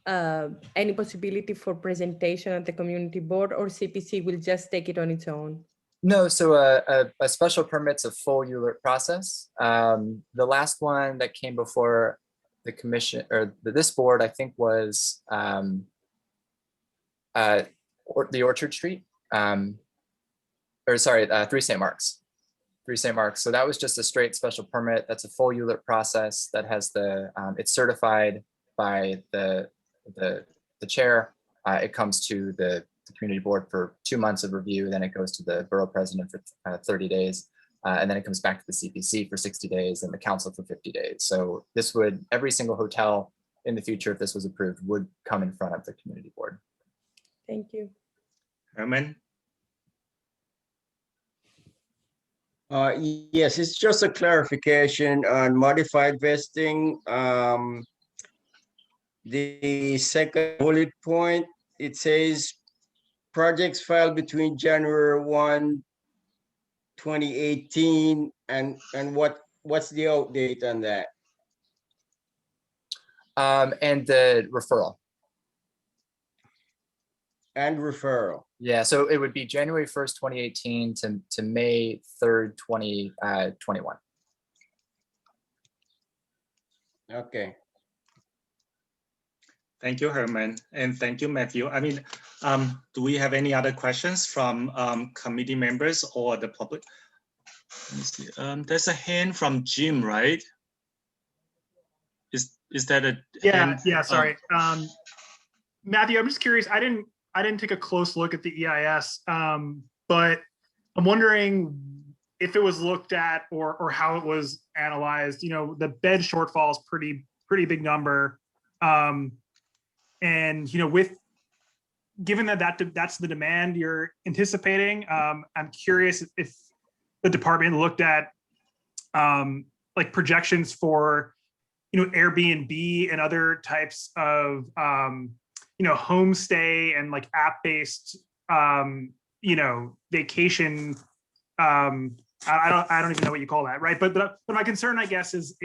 any possibility for presentation at the community board, or CPC will just take it on its own? No, so a special permit's a full ULIP process. The last one that came before the commission or this board, I think, was the Orchard Street, or sorry, 3 St. Mark's. 3 St. Mark's. So that was just a straight special permit. That's a full ULIP process that has the, it's certified by the chair. It comes to the community board for 2 months of review. Then it goes to the borough president for 30 days. And then it comes back to the CPC for 60 days and the council for 50 days. So this would, every single hotel in the future, if this was approved, would come in front of the community board. Thank you. Herman? Yes, it's just a clarification on modified vesting. The second bullet point, it says projects filed between January 1, 2018, and what's the outdate on that? And the referral. And referral. Yeah, so it would be January 1st, 2018 to May 3rd, 2021. Okay. Thank you, Herman, and thank you, Matthew. I mean, do we have any other questions from committee members or the public? Let me see. There's a hand from Jim, right? Is that a hand? Yeah, sorry. Matthew, I'm just curious. I didn't take a close look at the EIS, but I'm wondering if it was looked at or how it was analyzed. You know, the bed shortfall is pretty big number. And, you know, given that's the demand you're anticipating, I'm curious if the department looked at like projections for, you know, Airbnb and other types of, you know, homestay and like app-based, you know, vacation. I don't even know what you call that, right? But my concern, I guess, is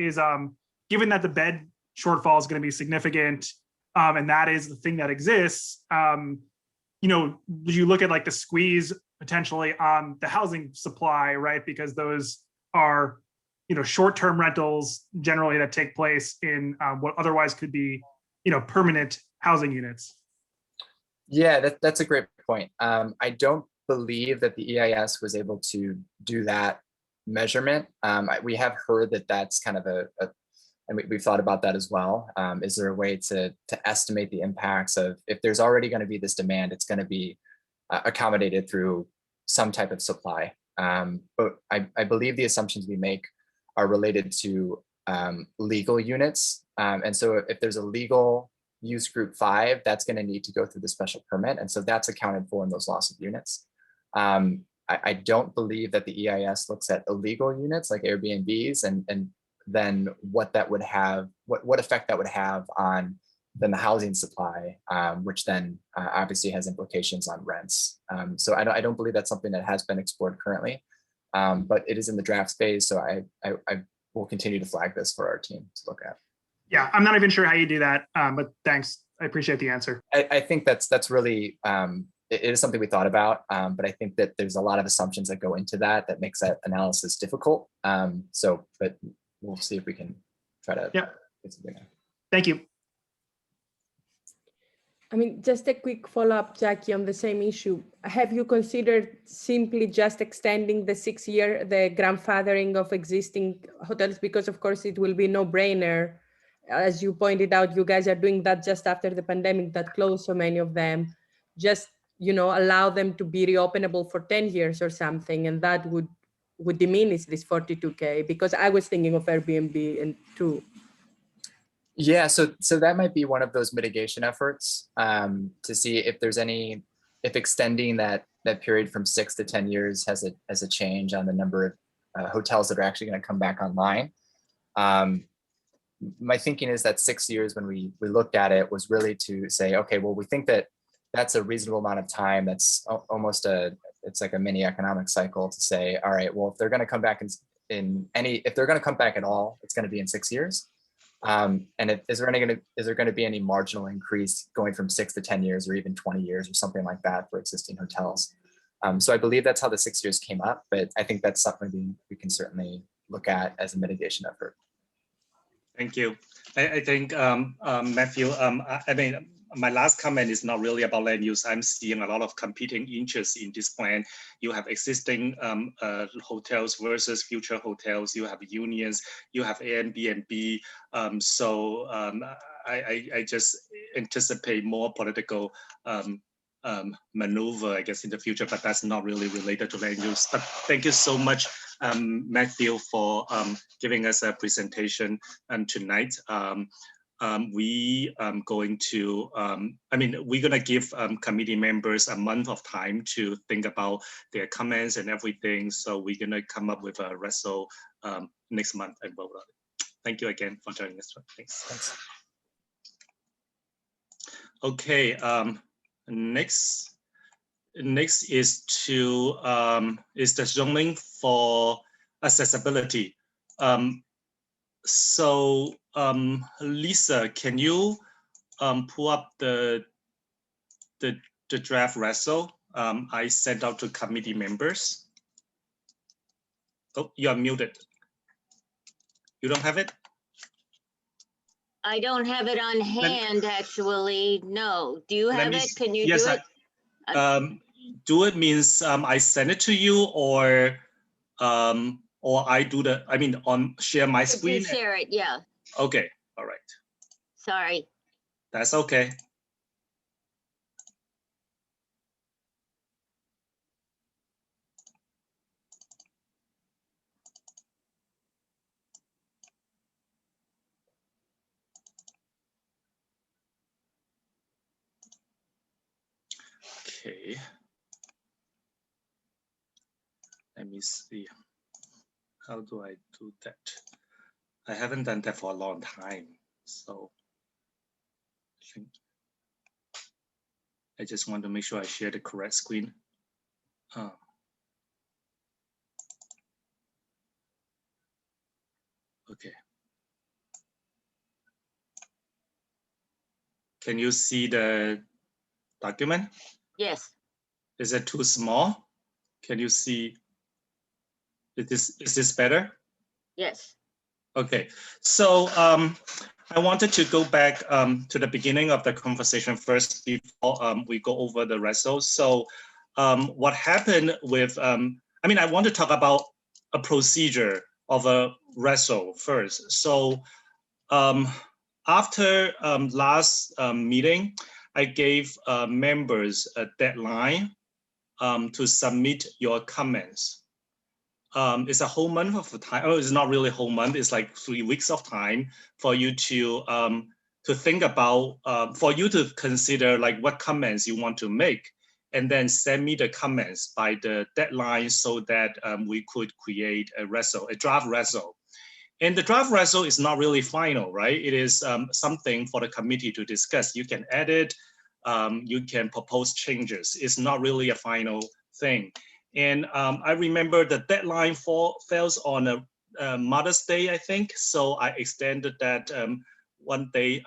given that the bed shortfall is going to be significant, and that is the thing that exists, you know, did you look at like the squeeze potentially on the housing supply, right? Because those are, you know, short-term rentals generally that take place in what otherwise could be, you know, permanent housing units. Yeah, that's a great point. I don't believe that the EIS was able to do that measurement. We have heard that that's kind of and we've thought about that as well. Is there a way to estimate the impacts of if there's already going to be this demand, it's going to be accommodated through some type of supply. But I believe the assumptions we make are related to legal units. And so if there's a legal use group 5, that's going to need to go through the special permit. And so that's accounted for in those loss of units. I don't believe that the EIS looks at illegal units like Airbnbs and then what that would have, what effect that would have on then the housing supply, which then obviously has implications on rents. So I don't believe that's something that has been explored currently, but it is in the draft phase. So I will continue to flag this for our team to look at. Yeah, I'm not even sure how you do that, but thanks. I appreciate the answer. I think that's really, it is something we thought about, but I think that there's a lot of assumptions that go into that makes that analysis difficult. But we'll see if we can try to get something there. Thank you. I mean, just a quick follow-up, Jackie, on the same issue. Have you considered simply just extending the 6-year, the grandfathering of existing hotels? Because of course it will be no-brainer. As you pointed out, you guys are doing that just after the pandemic that closed so many of them. Just, you know, allow them to be reopenable for 10 years or something, and that would diminish this 42K, because I was thinking of Airbnb and too. Yeah, so that might be one of those mitigation efforts to see if there's if extending that period from 6 to 10 years has a change on the number of hotels that are actually going to come back online. My thinking is that 6 years when we looked at it was really to say, okay, well, we think that that's a reasonable amount of time. That's almost it's like a mini economic cycle to say, all right, well, if they're going to come back if they're going to come back at all, it's going to be in 6 years. And is there going to be any marginal increase going from 6 to 10 years or even 20 years or something like that for existing hotels? So I believe that's how the 6 years came up, but I think that's something we can certainly look at as a mitigation effort. Thank you. I think, Matthew, I mean, my last comment is not really about land use. I'm seeing a lot of competing interests in this plan. You have existing hotels versus future hotels. You have unions, you have Airbnb. I just anticipate more political maneuver, I guess, in the future, but that's not really related to land use. But thank you so much, Matthew, for giving us a presentation tonight. We going to, we're gonna give committee members a month of time to think about their comments and everything. So we're gonna come up with a resol next month and vote on it. Thank you again for joining us. Thanks. Thanks. Okay, next is the zoning for accessibility. Lisa, can you pull up the draft resol I sent out to committee members? Oh, you are muted. You don't have it? I don't have it on hand, actually. No. Do you have it? Can you yes, do it? Do it means I send it to you, or I do share my Could you screen. share it? Yeah. Okay, all right. Sorry. That's okay. Okay. Let me see. How do I do that? I haven't done that for a long time, so I just want to make sure I share the correct screen. Okay. Can you see the document? Yes. Is it too small? Can you see? Is this better? Yes. Okay, so I wanted to go back to the beginning of the conversation first before we go over the results. So what happened with, I want to talk about a procedure of a resol first. So after last meeting, I gave members a deadline to submit your comments. It's a whole month of time. Oh, it's not really a whole month. It's like 3 weeks of time for you to think about, for you to consider like what comments you want to make, and then send me the comments by the deadline so that we could create a draft resol. And the draft resol is not really final, right? It is something for the committee to discuss. You can edit, you can propose changes. It's not really a final thing. And I remember the deadline falls on a Mother's Day, I think. So I extended that one day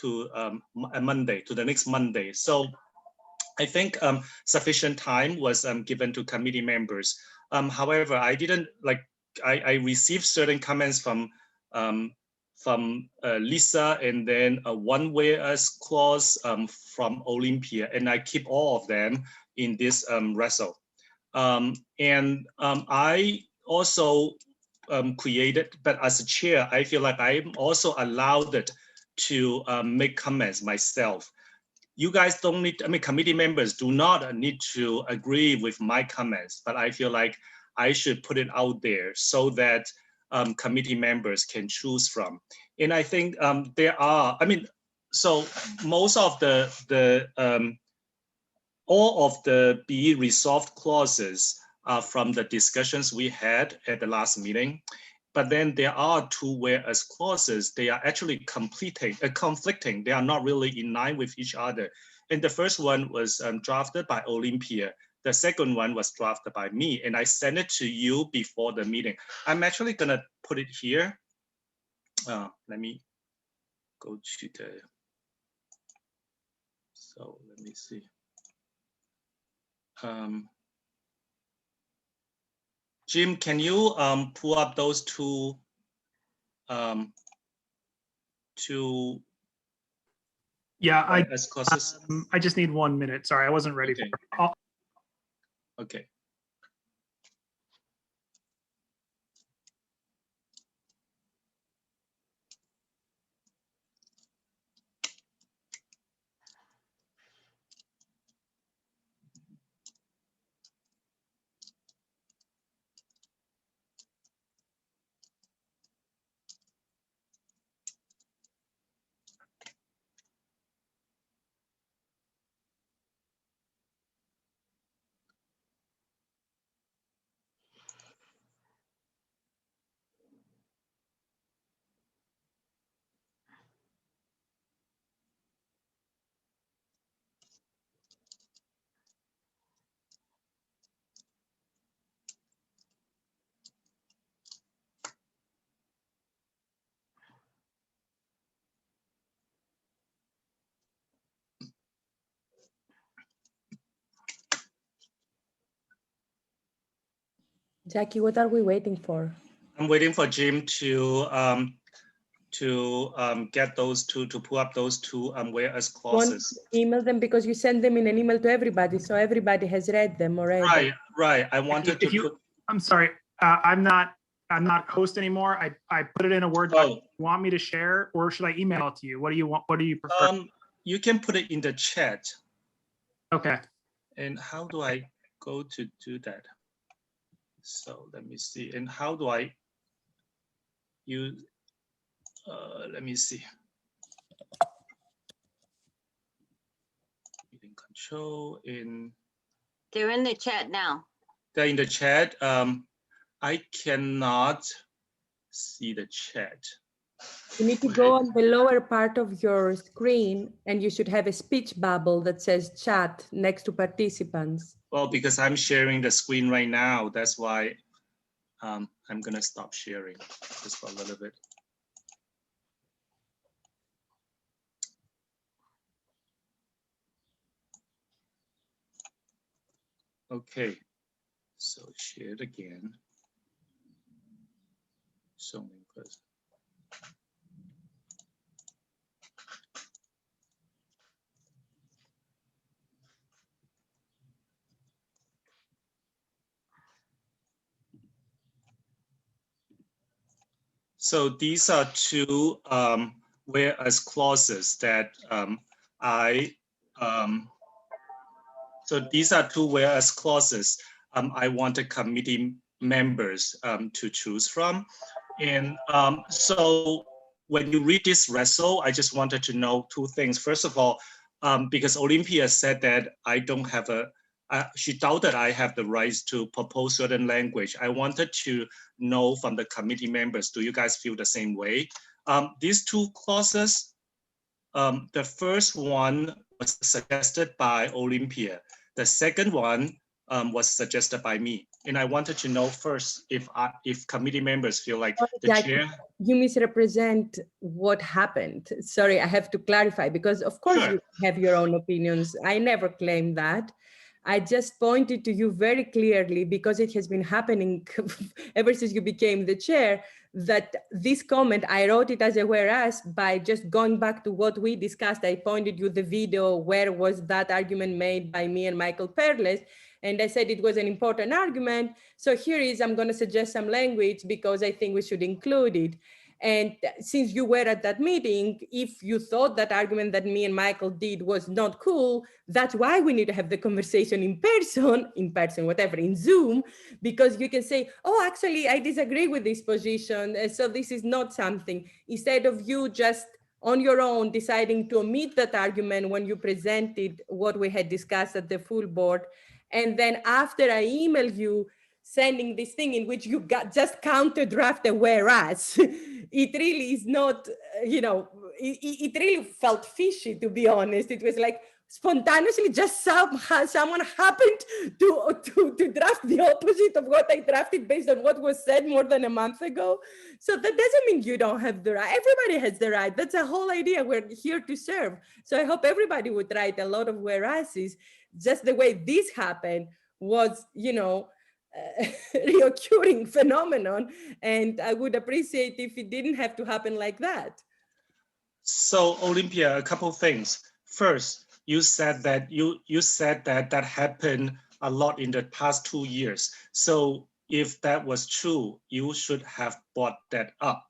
to a Monday, to the next Monday. So I think sufficient time was given to committee members. However, I didn't I received certain comments from Lisa, and then a one-whereas clause from Olympia, and I keep all of them in this resol. I also created, but as a chair, I feel like I'm also allowed to make comments myself. You guys don't need, committee members do not need to agree with my comments, but I feel like I should put it out there so that committee members can choose from. And I think there are, so most of all of the be resolved clauses are from the discussions we had at the last meeting. But then there are two whereas clauses. They are actually conflicting. They are not really in line with each other. And the first one was drafted by Olympia. The second one was drafted by me, and I sent it to you before the meeting. I'm actually gonna put it here. Let me go to the, so let me see. Jim, can you pull up those two to Yeah, as clauses? I just need 1 minute. Sorry, I wasn't ready Okay. for it. Okay. Jackie, what are we waiting for? I'm waiting for Jim to get those two, to pull up those two whereas clauses. Email them because you send them in an email to everybody, so everybody has read them already. Right, right. I wanted to If you, put, I'm sorry, I'm not host anymore. I put it in a Word document. You want me to share, or should I email it to you? What do you want? What do you prefer? you can put it in the chat. Okay. And how do I go to do that? So let me see. And how do I use, let me see. In control in. They're in the chat now. They're in the chat. I cannot see the chat. You need to go on the lower part of your screen and you should have a speech bubble that says chat next to participants. Well, because I'm sharing the screen right now, that's why I'm gonna stop sharing just for a little bit. Okay, so share it again. So So these are two whereas clauses that so these are two whereas clauses I wanted committee members to choose from. And so when you read this result, I just wanted to know two things. First of all, because Olympia said that I don't have she doubted I have the rights to propose certain language. I wanted to know from the committee members, do you guys feel the same way? These two clauses, the first one was suggested by Olympia. The second one was suggested by me. And I wanted to know first if committee members feel like the chair. You misrepresent what happened. Sorry, I have to clarify because of course Sure. You have your own opinions. I never claimed that. I just pointed to you very clearly because it has been happening ever since you became the chair, that this comment, I wrote it as a whereas by just going back to what we discussed. I pointed you the video where was that argument made by me and Michael Perles. And I said it was an important argument. So here is, I'm going to suggest some language because I think we should include it. And since you were at that meeting, if you thought that argument that me and Michael did was not cool, that's why we need to have the conversation in person, whatever, in Zoom, because you can say, oh, actually, I disagree with this position. So this is not something, instead of you just on your own deciding to omit that argument when you presented what we had discussed at the full board. And then after I emailed you, sending this thing in which you got just counter draft a whereas, it really is not, it really felt fishy, to be honest. It was like spontaneously just someone happened to draft the opposite of what I drafted based on what was said more than a month ago. So that doesn't mean you don't have the right. Everybody has the right. That's the whole idea. We're here to serve. So I hope everybody would write a lot of whereases. Just the way this happened was, reoccurring phenomenon, and I would appreciate if it didn't have to happen like that. So Olympia, a couple things. First, you said that that happened a lot in the past 2 years. So if that was true, you should have brought that up.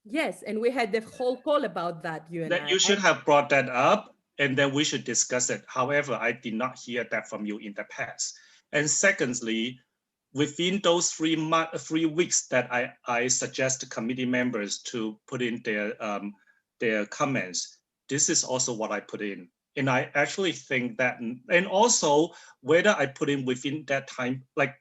Yes, and we had the whole call about that, you and That I. you should have brought that up, and then we should discuss it. However, I did not hear that from you in the past. And secondly, within those 3 weeks that I suggest committee members to put in their comments, this is also what I put in. And I actually think that, and also whether I put in within that time, like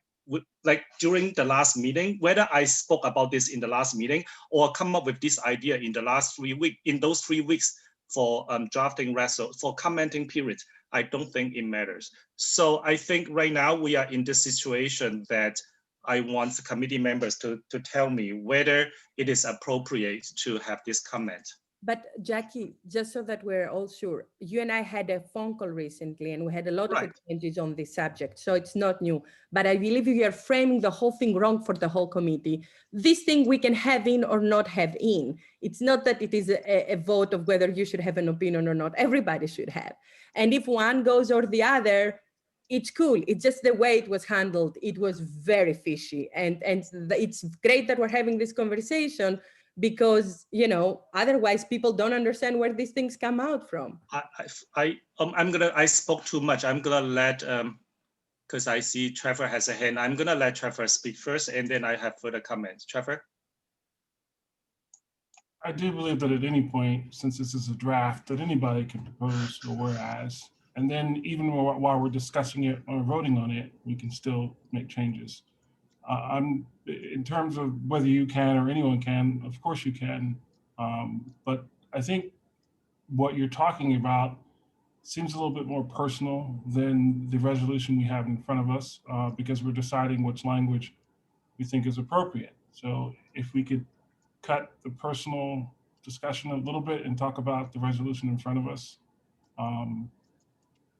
during the last meeting, whether I spoke about this in the last meeting or come up with this idea in the last 3 weeks, in those 3 weeks for drafting for commenting periods, I don't think it matters. So I think right now we are in this situation that I want the committee members to tell me whether it is appropriate to have this comment. But Jackie, just so that we're all sure, you and I had a phone call recently and we had a lot of exchanges on this subject, so it's not new. But I believe you are framing the whole thing wrong for the whole committee. This thing we can have in or not have in. It's not that it is a vote of whether you should have an opinion or not. Everybody should have. And if one goes or the other, it's cool. It's just the way it was handled. It was very fishy. And it's great that we're having this conversation, because, you know, otherwise people don't understand where these things come out from. I spoke too much. I'm gonna let because I see Trevor has a hand. I'm gonna let Trevor speak first, and then I have further comments. Trevor. I do believe that at any point, since this is a draft, that anybody can propose a whereas, and then even while we're discussing it or voting on it, we can still make changes. In terms of whether you can or anyone can, of course you can. But I think what you're talking about seems a little bit more personal than the resolution we have in front of us, because we're deciding which language we think is appropriate. So if we could cut the personal discussion a little bit and talk about the resolution in front of us,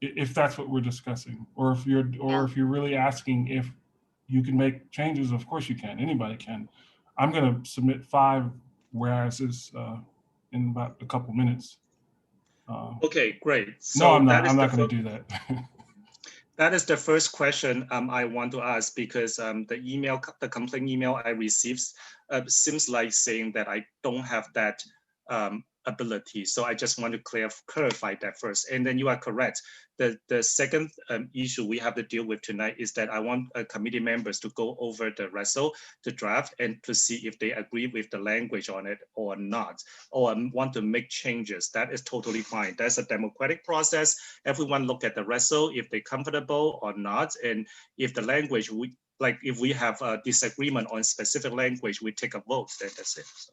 if that's what we're discussing, or if you're really asking if you can make changes, of course you can. Anybody can. I'm going to submit 5 whereases in about a couple minutes. Okay, great. So no, I'm not. I'm not going to do that. That is the first question I want to ask, because the complaint email I received seems like saying that I don't have that ability. So I just want to clarify that first. And then you are correct. The second issue we have to deal with tonight is that I want committee members to go over the draft, and to see if they agree with the language on it or not, or want to make changes. That is totally fine. That's a democratic process. Everyone look at the result, if they're comfortable or not, and if the language, if we have a disagreement on specific language, we take a vote, then that's it. So.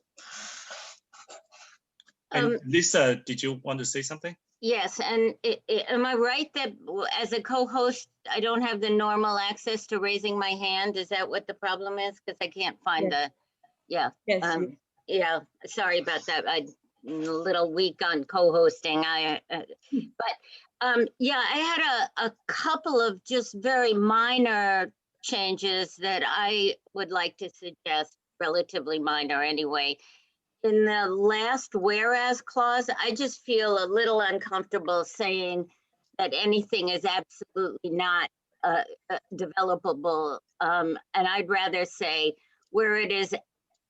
And Lisa, did you want to say something? Yes, and am I right that as a co-host, I don't have the normal access to raising my hand? Is that what the problem is? Because I can't find Yes. Yeah, sorry about that. I'm a little weak on co-hosting. Yeah, I had a couple of just very minor changes that I would like to suggest, relatively minor anyway. In the last whereas clause, I just feel a little uncomfortable saying that anything is absolutely not developable. And I'd rather say where it is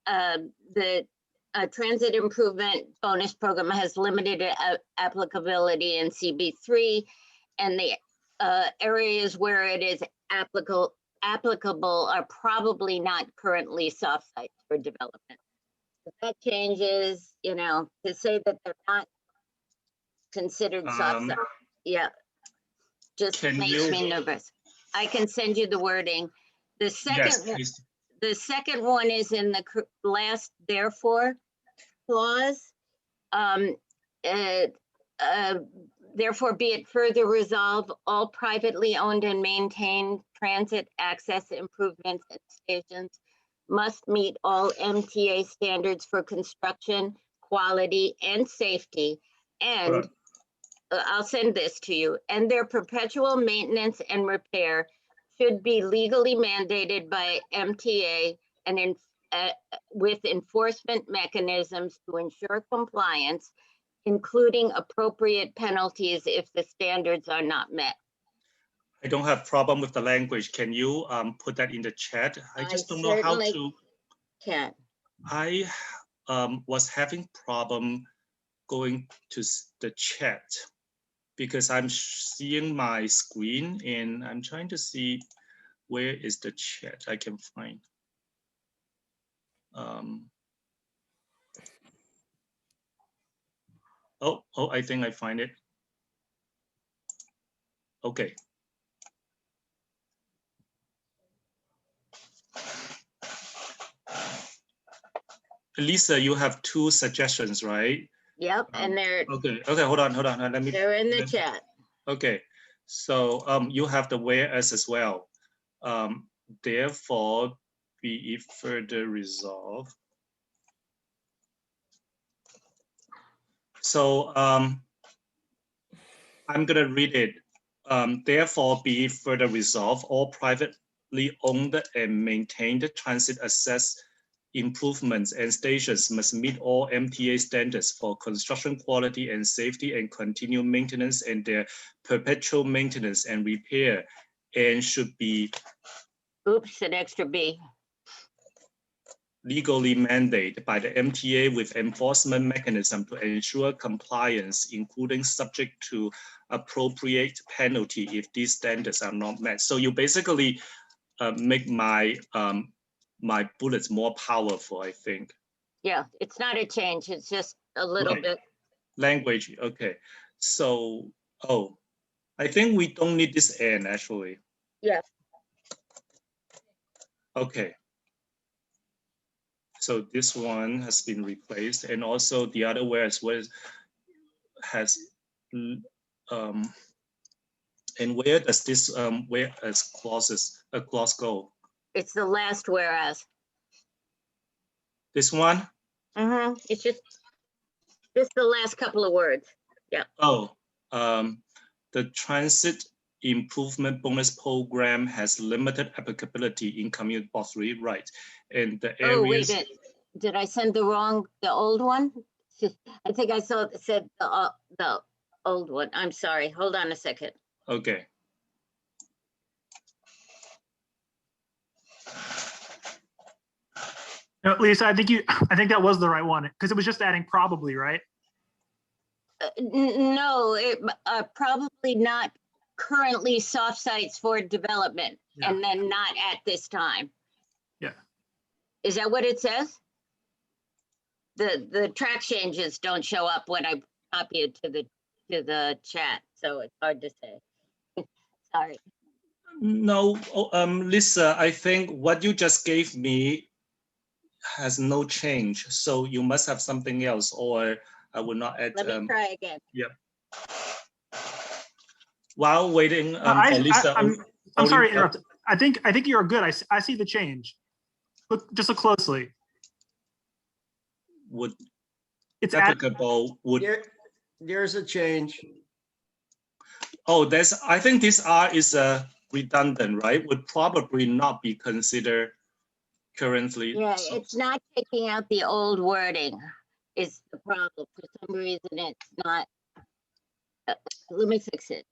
the transit improvement bonus program has limited applicability in CB3, and the areas where it is applicable are probably not currently soft sites for development. That changes, you know, to say that they're not considered soft sites. Yeah, just makes me nervous. I can send you the wording. The second one is in the last therefore clause. Therefore, be it further resolved, all privately owned and maintained transit access improvements and stations must meet all MTA standards for construction, quality, and safety. And I'll send this to you. And their perpetual maintenance and repair should be legally mandated by MTA and with enforcement mechanisms to ensure compliance. including appropriate penalties if the standards are not met. I don't have problem with the language. Can you put that in the chat? I just don't know how certainly to. can. I was having problem going to the chat because I'm seeing my screen and I'm trying to see where is the chat I can find. Oh, I think I find it. Okay. Lisa, you have 2 suggestions, right? Yep, and they're Okay, hold on. Let me. they're in the chat. Okay, so you have the whereas as well. Therefore, be it further resolved. So I'm gonna read it. Therefore, be it further resolved, all privately owned and maintained transit access improvements and stations must meet all MTA standards for construction quality and safety and continued maintenance and their perpetual maintenance and repair, and should be Oops, an extra B. legally mandated by the MTA with enforcement mechanism to ensure compliance, including subject to appropriate penalty if these standards are not met. So you basically make my my bullets more powerful, I think. Yeah, it's not a change. It's just a little Right. bit. Language, okay. So, I think we don't need this N actually. Yes. Okay. So this one has been replaced, and also the other whereas has, and where does this whereas clause go? It's the last whereas. This one? It's just the last couple of words. Yeah. Oh, the transit improvement bonus program has limited applicability in Community Board 3, right? And the Oh, wait areas. a minute. Did I send the old one? I think I said the old one. I'm sorry. Hold on a second. Okay. No, Lisa, I think that was the right one because it was just adding probably, right? No, probably not currently soft sites for development, Yeah. and then not at this time. Yeah. Is that what it says? The track changes don't show up when I copy it to the chat, so it's hard to say. Sorry. No, Lisa, I think what you just gave me has no change. So you must have something else, or I will not add. Let me try again. Yep. While waiting No, for Lisa. I'm sorry to interrupt. I think you're good. I see the change. Just look closely. Would it's applicable would there's a change. Oh, I think this R is redundant, right? Would probably not be considered currently. Yeah, it's not taking out the old wording is the problem. For some reason, it's not. Let me fix it.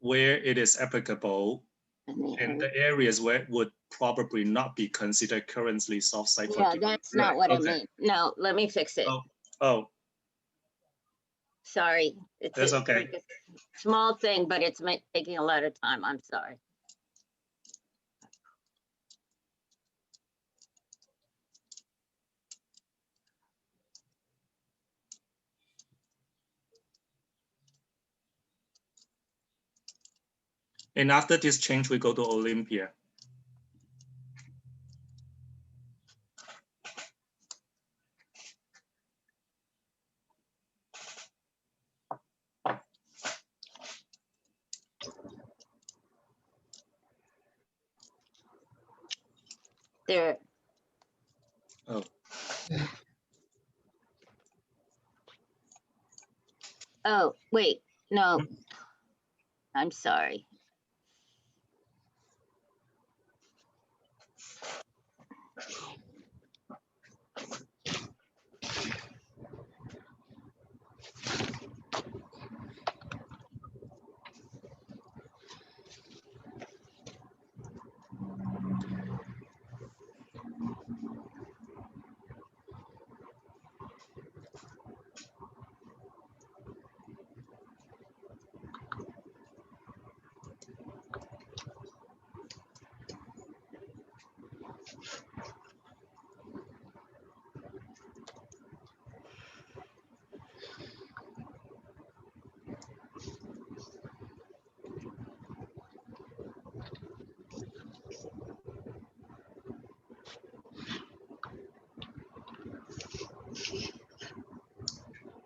Where it is applicable, and the areas where it would probably not be considered currently soft site. Yeah, that's not what I mean. No, let me fix it. Oh. Sorry. That's okay. Like a small thing, but it's taking a lot of time. I'm sorry. And after this change, we go to Olympia. There. Oh. Oh, wait, no. I'm sorry.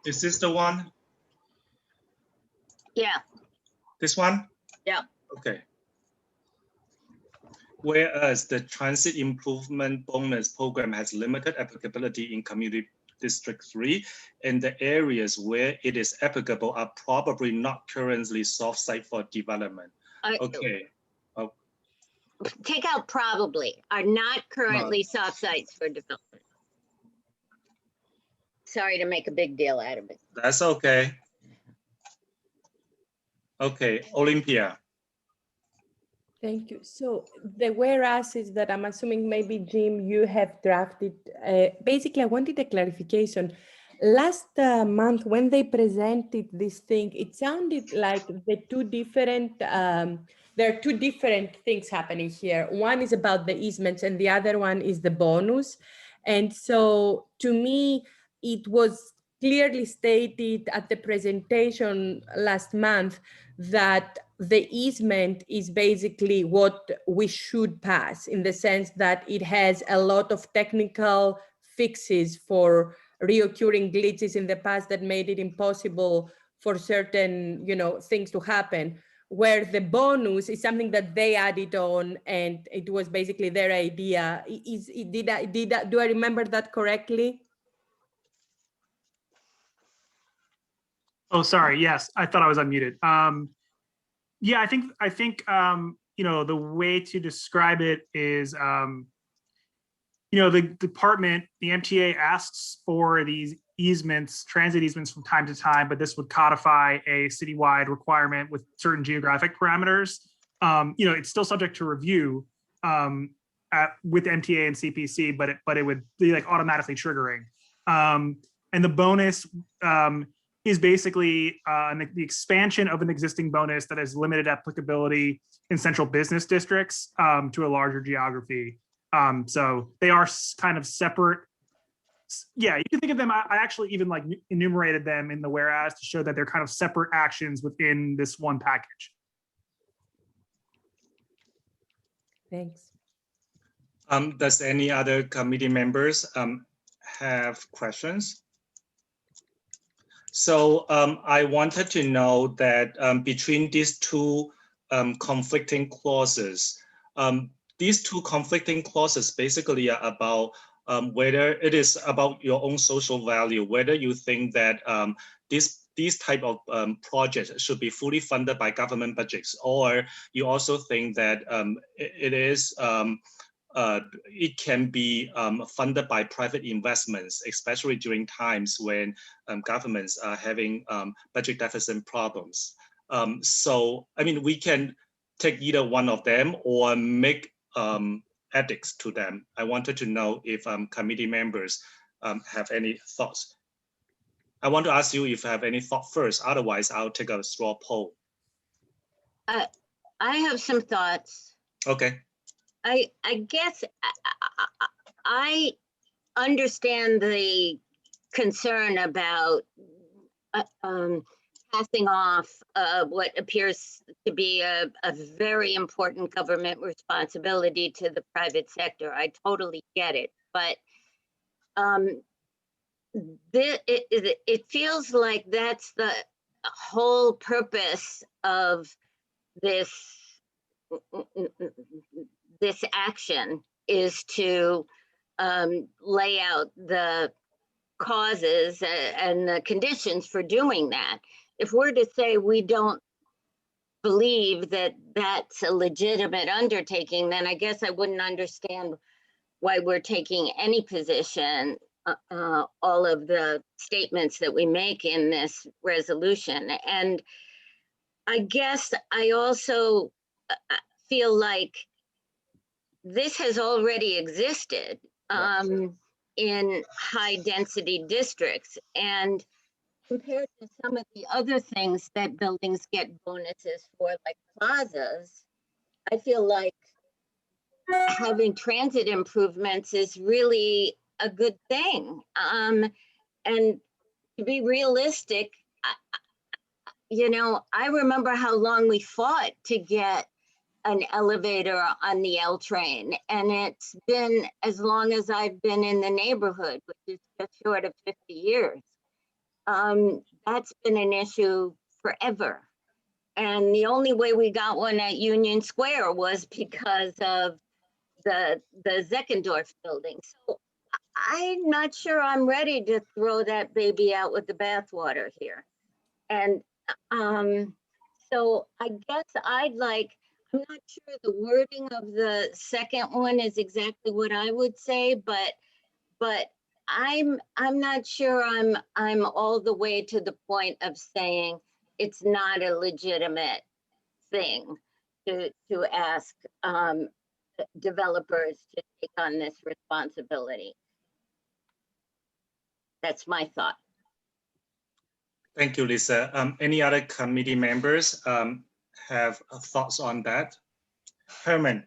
Is this the one? Yeah, This one? yeah. Okay. Whereas the Transit Improvement Bonus Program has limited applicability in Community District 3, and the areas where it is applicable are probably not currently soft site for development. Okay. Take out probably, are not currently soft sites for development. Sorry to make a big deal out of it. That's okay. Okay, Olympia. Thank you. So the whereas is that I'm assuming maybe, Jim, you have drafted. Basically, I wanted a clarification. Last month, when they presented this thing, it sounded like there are two different things happening here. One is about the easements and the other one is the bonus. And so to me, it was clearly stated at the presentation last month that the easement is basically what we should pass, in the sense that it has a lot of technical fixes for reoccurring glitches in the past that made it impossible for certain, things to happen, where the bonus is something that they added on and it was basically their idea. Do I remember that correctly? Oh, sorry. Yes, I thought I was unmuted. Yeah, I think the way to describe it is, the department, the MTA asks for these easements, transit easements from time to time, but this would codify a citywide requirement with certain geographic parameters. It's still subject to review with MTA and CPC, but it would be like automatically triggering. And the bonus is basically the expansion of an existing bonus that has limited applicability in central business districts to a larger geography. So they are kind of separate. Yeah, you can think of them. I actually even enumerated them in the whereas to show that they're kind of separate actions within this one package. Thanks. Does any other committee members have questions? So I wanted to know that between these two conflicting clauses, basically are about whether it is about your own social value, whether you think that these type of projects should be fully funded by government budgets, or you also think that it can be funded by private investments, especially during times when governments are having budget deficit problems. So, I mean, we can take either one of them or make edits to them. I wanted to know if committee members have any thoughts. I want to ask you if you have any thought first, otherwise I'll take a straw poll. I have some thoughts. Okay. I guess I understand the concern about passing off what appears to be a very important government responsibility to the private sector. I totally get it, but it feels like that's the whole purpose of this action, is to lay out the causes and the conditions for doing that. If we're to say we don't believe that that's a legitimate undertaking, then I guess I wouldn't understand why we're taking any position, all of the statements that we make in this resolution. And I guess I also feel like this has already existed in high density districts, and compared to some of the other things that buildings get bonuses for, like plazas, I feel like having transit improvements is really a good thing. And to be realistic, I remember how long we fought to get an elevator on the L train, and it's been as long as I've been in the neighborhood, which is just short of 50 years. that's been an issue forever. And the only way we got one at Union Square was because of the Zeckendorf building. So I'm not sure I'm ready to throw that baby out with the bathwater here. And so I guess I'm not sure the wording of the second one is exactly what I would say, but I'm not sure I'm all the way to the point of saying it's not a legitimate thing to ask developers to take on this responsibility. That's my thought. Thank you, Lisa. Any other committee members have thoughts on that? Herman.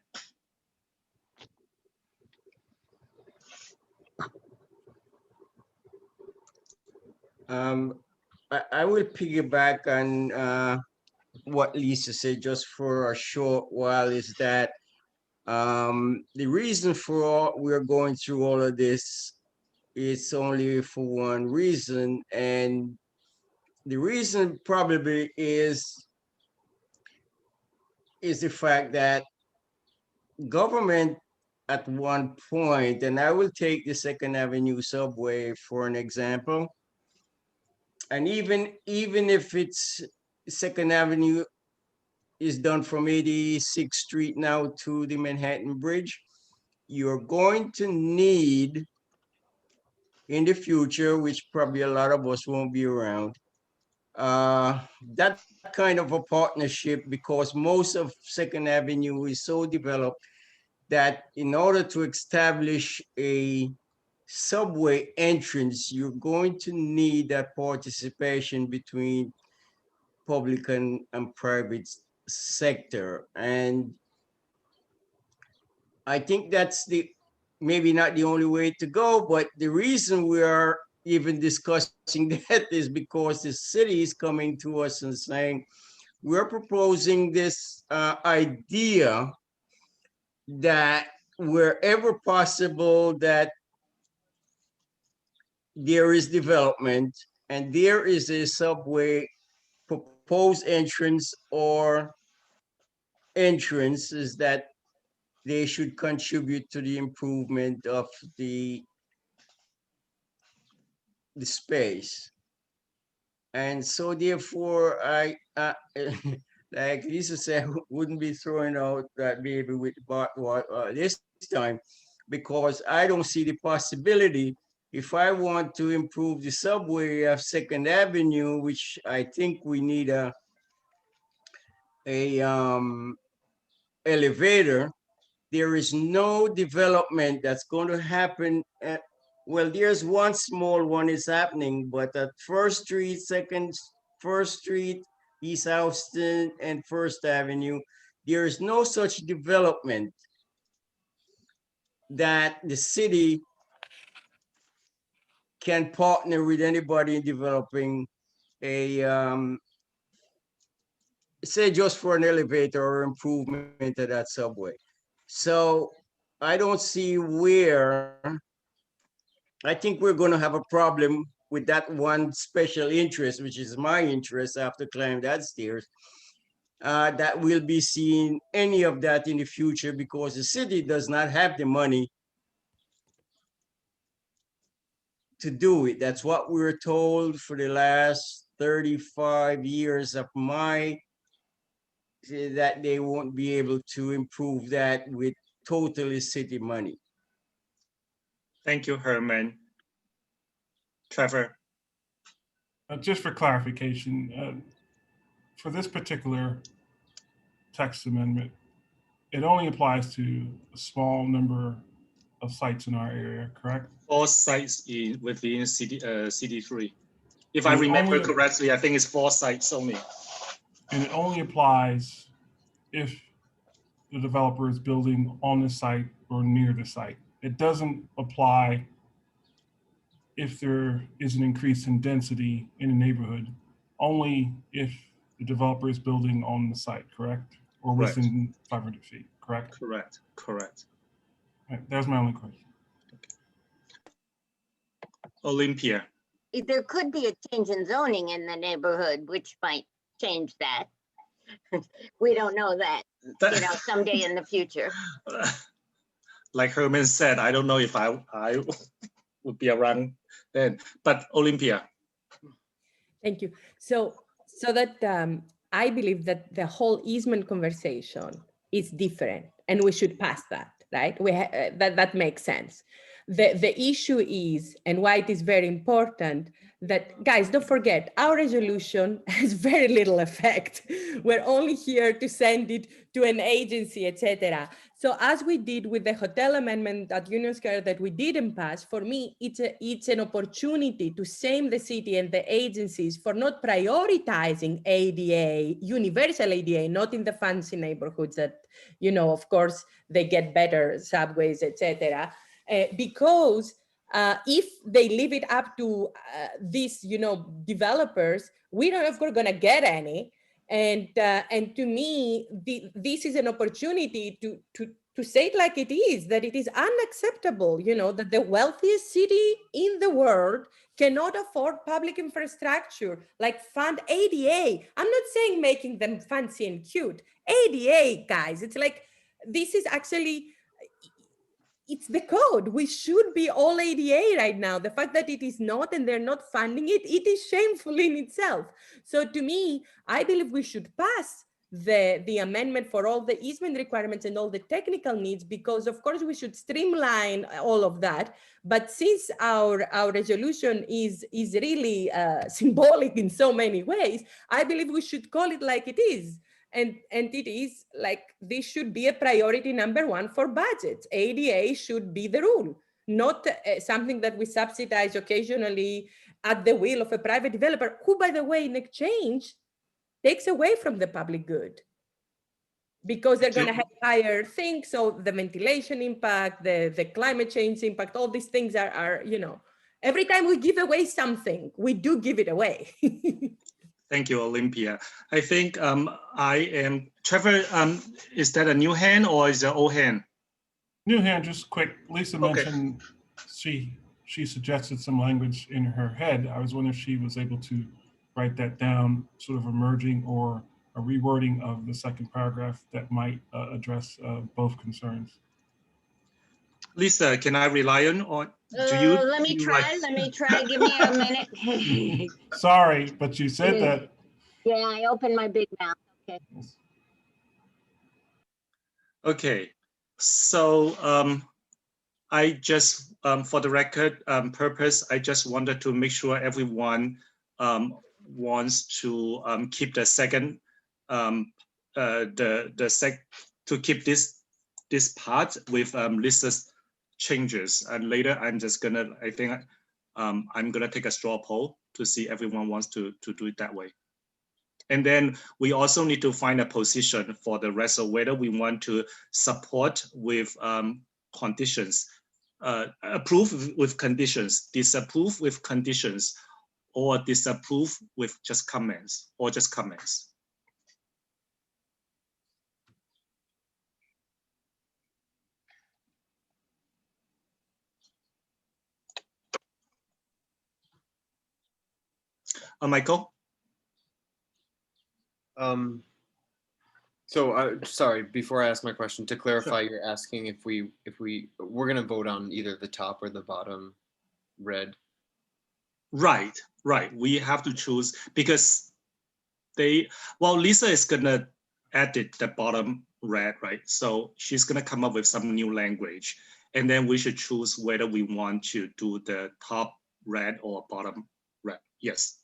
I will piggyback on what Lisa said just for a short while, is that the reason for we're going through all of this is only for one reason, and the reason probably is the fact that government at one point, and I will take the Second Avenue subway for an example, and even if it's Second Avenue is done from 86th Street now to the Manhattan Bridge, you're going to need in the future, which probably a lot of us won't be around, that kind of a partnership, because most of Second Avenue is so developed that in order to establish a subway entrance, you're going to need that participation between public and private sector. And I think that's maybe not the only way to go, but the reason we are even discussing that is because the city is coming to us and saying, we're proposing this idea that wherever possible that there is development and there is a subway proposed entrance or entrances, that they should contribute to the improvement of the space. And so therefore, I like Lisa said, wouldn't be throwing out that baby with the bathwater this time, because I don't see the possibility. If I want to improve the subway of Second Avenue, which I think we need a elevator, there is no development that's going to happen. Well, there's one small one is happening, but at First Street, First Street, East Houston, and First Avenue, there is no such development that the city can partner with anybody in developing a, say just for an elevator or improvement of that subway. So I don't see where, I think we're going to have a problem with that one special interest, which is my interest after climbing that stairs, that we'll be seeing any of that in the future, because the city does not have the money to do it. That's what we were told for the last 35 years of that they won't be able to improve that with totally city money. Thank you, Herman. Trevor. Just for clarification, for this particular text amendment, it only applies to a small number of sites in our area, correct? All sites within CD3. If I remember correctly, I think it's 4 sites only. And it only applies if the developer is building on the site or near the site. It doesn't apply if there is an increase in density in a neighborhood, only if the developer is building on the site, correct? Or within 500 feet, correct? Correct, correct. Right, that's my only question. Olympia. there could be a change in zoning in the neighborhood, which might change that. We don't know that, someday in the future. Like Herman said, I don't know if I would be around then, but Olympia. Thank you. So that I believe that the whole easement conversation is different, and we should pass that, right? That makes sense. The issue is, and why it is very important, that, guys, don't forget, our resolution has very little effect. We're only here to send it to an agency, etc. So as we did with the hotel amendment at Union Square that we didn't pass, for me, it's an opportunity to shame the city and the agencies for not prioritizing ADA, universal ADA, not in the fancy neighborhoods that, of course, they get better subways, etc. Because if they leave it up to these, developers, we don't know if we're going to get any. And to me, this is an opportunity to say it like it is, that it is unacceptable, that the wealthiest city in the world cannot afford public infrastructure, like fund ADA. I'm not saying making them fancy and cute. ADA, guys, it's like, this is actually, it's the code. We should be all ADA right now. The fact that it is not and they're not funding it, it is shameful in itself. So to me, I believe we should pass the amendment for all the easement requirements and all the technical needs, because of course we should streamline all of that. But since our resolution is really symbolic in so many ways, I believe we should call it like it is. And it is like, this should be a priority number one for budgets. ADA should be the rule, not something that we subsidize occasionally at the will of a private developer, who, by the way, in exchange, takes away from the public good, because they're going to have higher things. So the ventilation impact, the climate change impact, all these things are, every time we give away something, we do give it away. Thank you, Olympia. I think Trevor, is that a new hand or is it an old hand? New hand, just quick. Lisa mentioned she suggested some language in her head. I was wondering if she was able to write that down, sort of a merging or a rewording of the second paragraph that might address both concerns. Lisa, can I rely on, or do you? Let me try, give me a minute. Sorry, but you said that. Yeah, I opened my big mouth, okay. Okay, so I just, for the record purpose, I just wanted to make sure everyone wants to keep the second, to keep this part with Lisa's changes, and later I'm just gonna, I think I'm gonna take a straw poll to see everyone wants to do it that way. And then we also need to find a position for the rest of whether we want to support with conditions, approve with conditions, disapprove with conditions, or disapprove with just comments, or just comments. Michael? So sorry, before I ask my question, to clarify, you're asking if we're going to vote on either the top or the bottom red. Right. We have to choose, because Lisa is gonna edit the bottom red, right? So she's gonna come up with some new language, and then we should choose whether we want to do the top red or bottom red. Yes.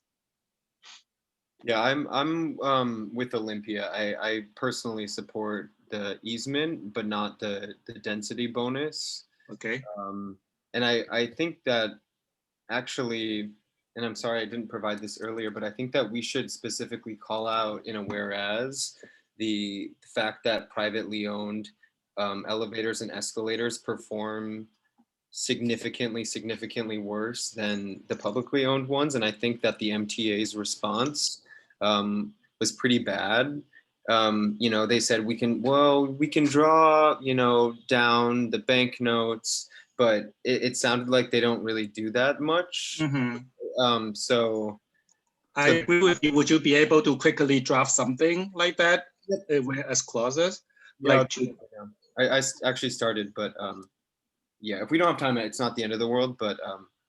Yeah, I'm with Olympia. I personally support the easement, but not the density bonus. Okay. And I think that actually, and I'm sorry I didn't provide this earlier, but I think that we should specifically call out in a whereas the fact that privately owned elevators and escalators perform significantly worse than the publicly owned ones. And I think that the MTA's response was pretty bad. They said we can draw, down the banknotes, but it sounded like they don't really do that much. Mm-hmm. So I agree with you. Would you be able to quickly draft something like that as clauses? yeah, Like to, I actually started, but yeah, if we don't have time, it's not the end of the world. But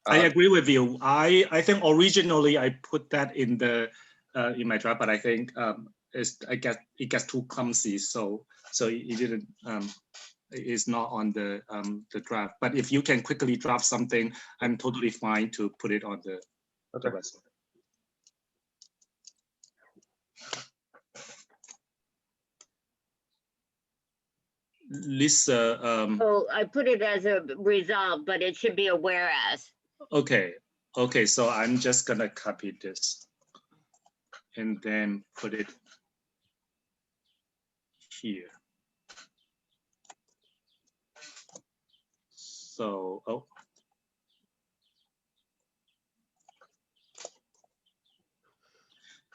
I agree with you. I think originally I put that in the in my draft, but I think it gets too clumsy, so it didn't. It's not on the draft. But if you can quickly draft something, I'm totally fine to put it on the rest of it. Lisa, Oh, I put it as a resolve, but it should be a whereas. okay, so I'm just gonna copy this and then put it here. So,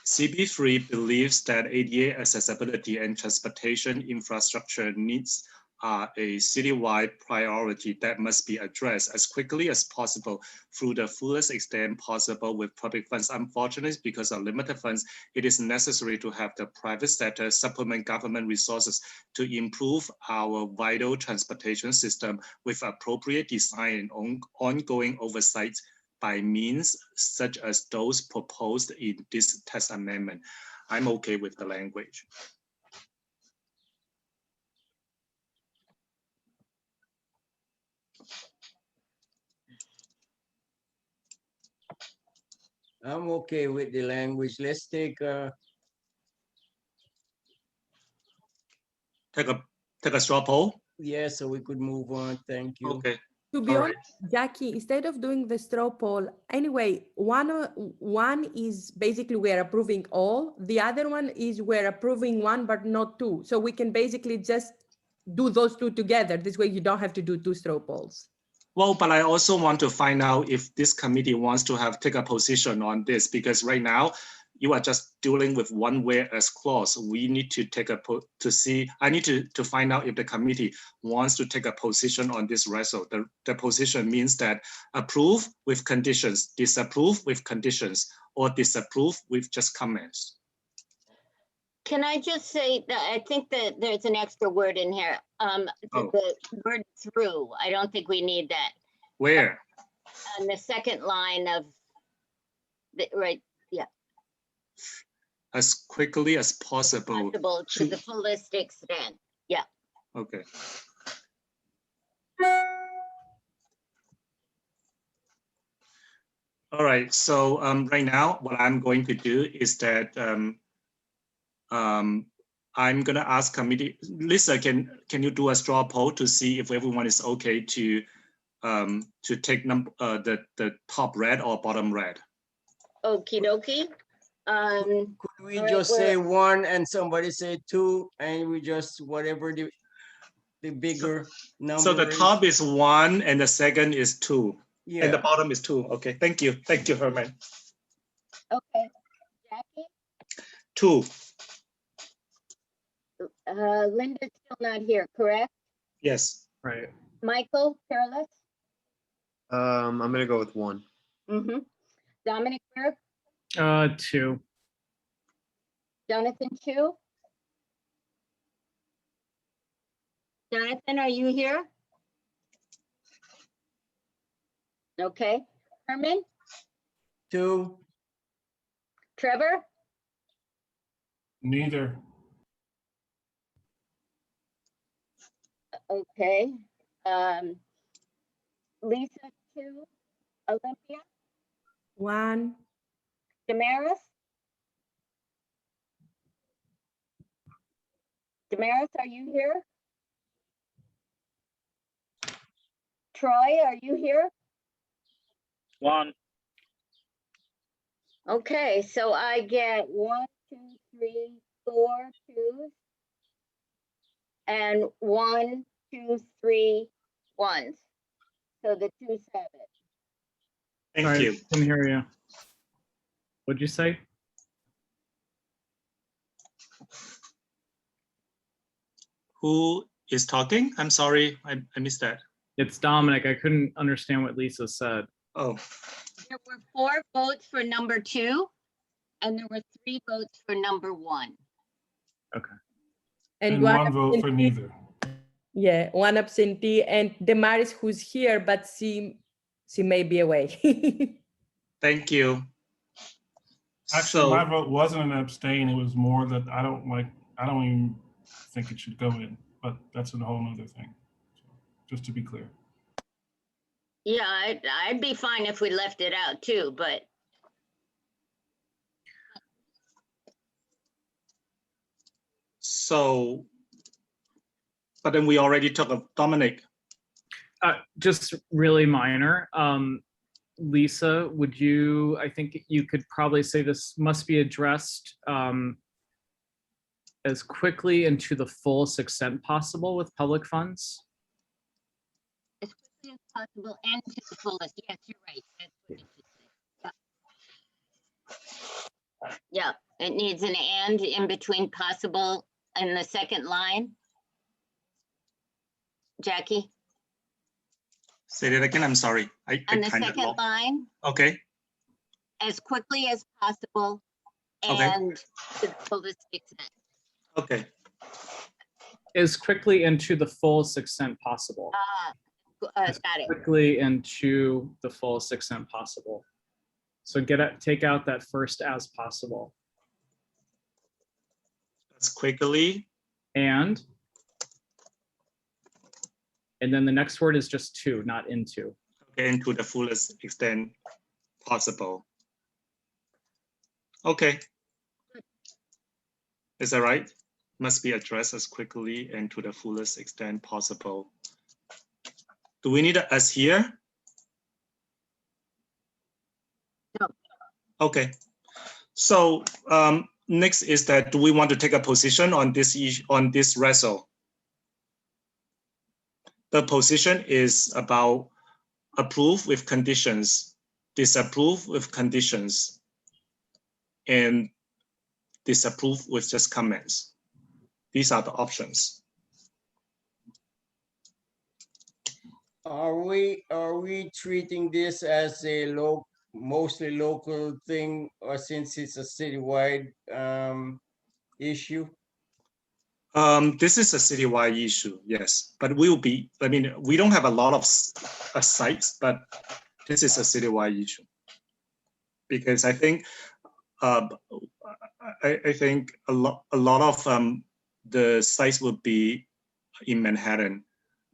CB3 believes that ADA accessibility and transportation infrastructure needs are a citywide priority that must be addressed as quickly as possible through the fullest extent possible with public funds. Unfortunately, because of limited funds, it is necessary to have the private sector supplement government resources to improve our vital transportation system with appropriate design and ongoing oversight by means such as those proposed in this text amendment. I'm okay with the language. I'm okay with the language. Let's take Take a straw poll. yeah, so we could move on. Thank you. Okay. To be All honest, Jackie, instead of doing the straw poll, anyway, one is basically we're approving all. The other one is we're approving one, but not two. So we can basically just do those two together. This way you don't have to do two straw polls. Well, but I also want to find out if this committee wants to take a position on this, because right now you are just dealing with one whereas clause. We need to take I need to find out if the committee wants to take a position on this result. The position means that approve with conditions, disapprove with conditions, or disapprove with just comments. Can I just say that I think that there's an extra word in here. The word through, I don't think we need that. Where? On the second line of the, right, yeah. As quickly as possible. Possible to the fullest extent, yeah. Okay. All right, so right now what I'm going to do is that I'm gonna ask committee, Lisa, can you do a straw poll to see if everyone is okay to take the top red or bottom red? Okie dokie. Could we just say one and somebody say two, and we just whatever the bigger number. So the top is 1 and the second is 2. Yeah. And the bottom is 2. Okay, thank you, Herman. Okay, Jackie? 2. Linda's still not here, correct? Yes. Right. Michael, careless? I'm gonna go with 1. Mm-hmm. Dominic, Burke? 2. Jonathan, 2? Jonathan, are you here? Okay. Herman? 2. Trevor? Neither. Okay. Lisa, 2. Olympia? 1. Damaris? Damaris, are you here? Troy, are you here? 1. Okay, so I get 1, 2, 3, 4 twos and 1, 2, 3 ones. So the 2 have it. Thank Sorry, you. Couldn't hear you. What'd you say? Who is talking? I'm sorry, I missed that. It's Dominic. I couldn't understand what Lisa said. Oh, There were 4 votes for number 2, and there were 3 votes for number 1. And one one vote for absentee. neither. Yeah, one absentee, and Damaris, who's here, but she may be away. Thank you. Actually, my So, vote wasn't an abstain. It was more that I don't even think it should go in, but that's a whole nother thing. So, just to be clear. Yeah, I'd be fine if we left it out too, but so, but then we already took a Dominic. Just really minor. Lisa, would you, I think you could probably say this must be addressed as quickly and to the fullest extent possible with public funds. as quickly as possible and to the fullest. Yes, you're right. That's what it should say. Yeah, it needs an and in between possible in the second line. Jackie, Say that again, I'm sorry. I on the kind of second lost. line, Okay, as quickly as possible Okay. and to the fullest extent. okay. As quickly and to the fullest extent possible. Got it. Quickly and to the fullest extent possible. So take out that first as possible. That's quickly. And then the next word is just to, not into. Okay, and to the fullest extent possible. Okay. Is that right? Must be addressed as quickly and to the fullest extent possible. Do we need a as here? No. Okay. So next is that, do we want to take a position on this issue, on this resolution? The position is about approve with conditions, disapprove with conditions, and disapprove with just comments. These are the options. Are we treating this as a mostly local thing, or since it's a citywide issue? This is a citywide issue, yes, but we don't have a lot of sites, but this is a citywide issue. Because I think I think a lot of the sites will be in Manhattan,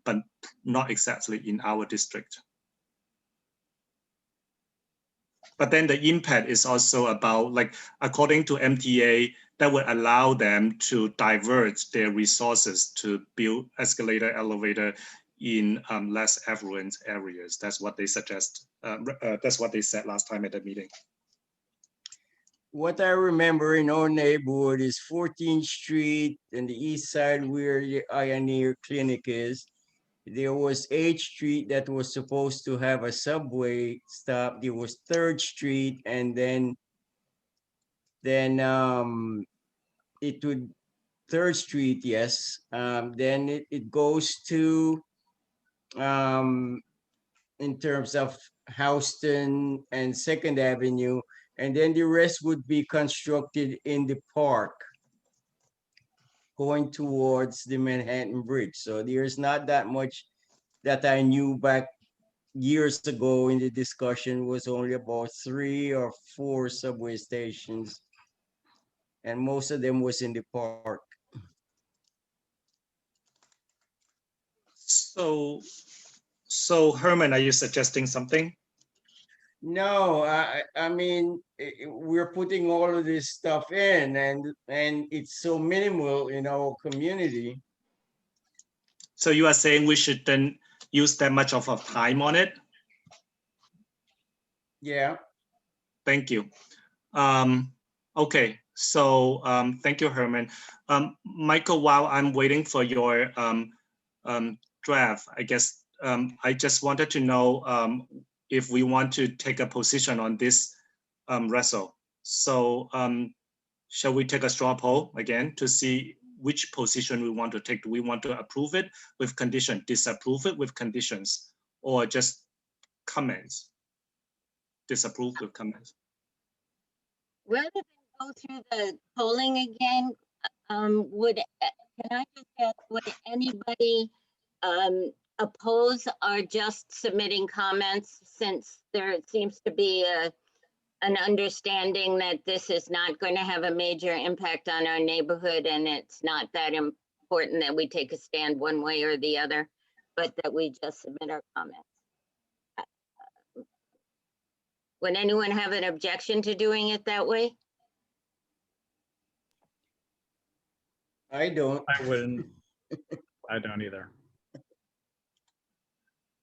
but not exactly in our district. But then the impact is also about, like, according to MTA, that would allow them to divert their resources to build escalator, elevator in less affluent areas. That's what they suggest. That's what they said last time at the meeting. What I remember in our neighborhood is 14th Street and the east side where the Ioneer Clinic is. There was 8th Street that was supposed to have a subway stop. There was 3rd Street, and then it would 3rd Street, yes. Then it goes to in terms of Houston and 2nd Avenue, and then the rest would be constructed in the park going towards the Manhattan Bridge. So there's not that much that I knew back years ago in the discussion. Was only about 3 or 4 subway stations, and most of them was in the park. So Herman, are you suggesting something? No, I mean, we're putting all of this stuff in, and it's so minimal in our community. So you are saying we should then use that much of our time on it? Yeah. Thank you. Okay, so thank you, Herman. Michael, while I'm waiting for your draft, I guess I just wanted to know if we want to take a position on this resolution. So shall we take a straw poll again to see which position we want to take? Do we want to approve it with condition, disapprove it with conditions, or just comments? disapprove with comments. Rather than go through the polling again, can I just ask, would anybody oppose or just submitting comments, since there seems to be an understanding that this is not going to have a major impact on our neighborhood, and it's not that important that we take a stand one way or the other, but that we just submit our comments? Would anyone have an objection to doing it that way? I don't. I wouldn't. I don't either.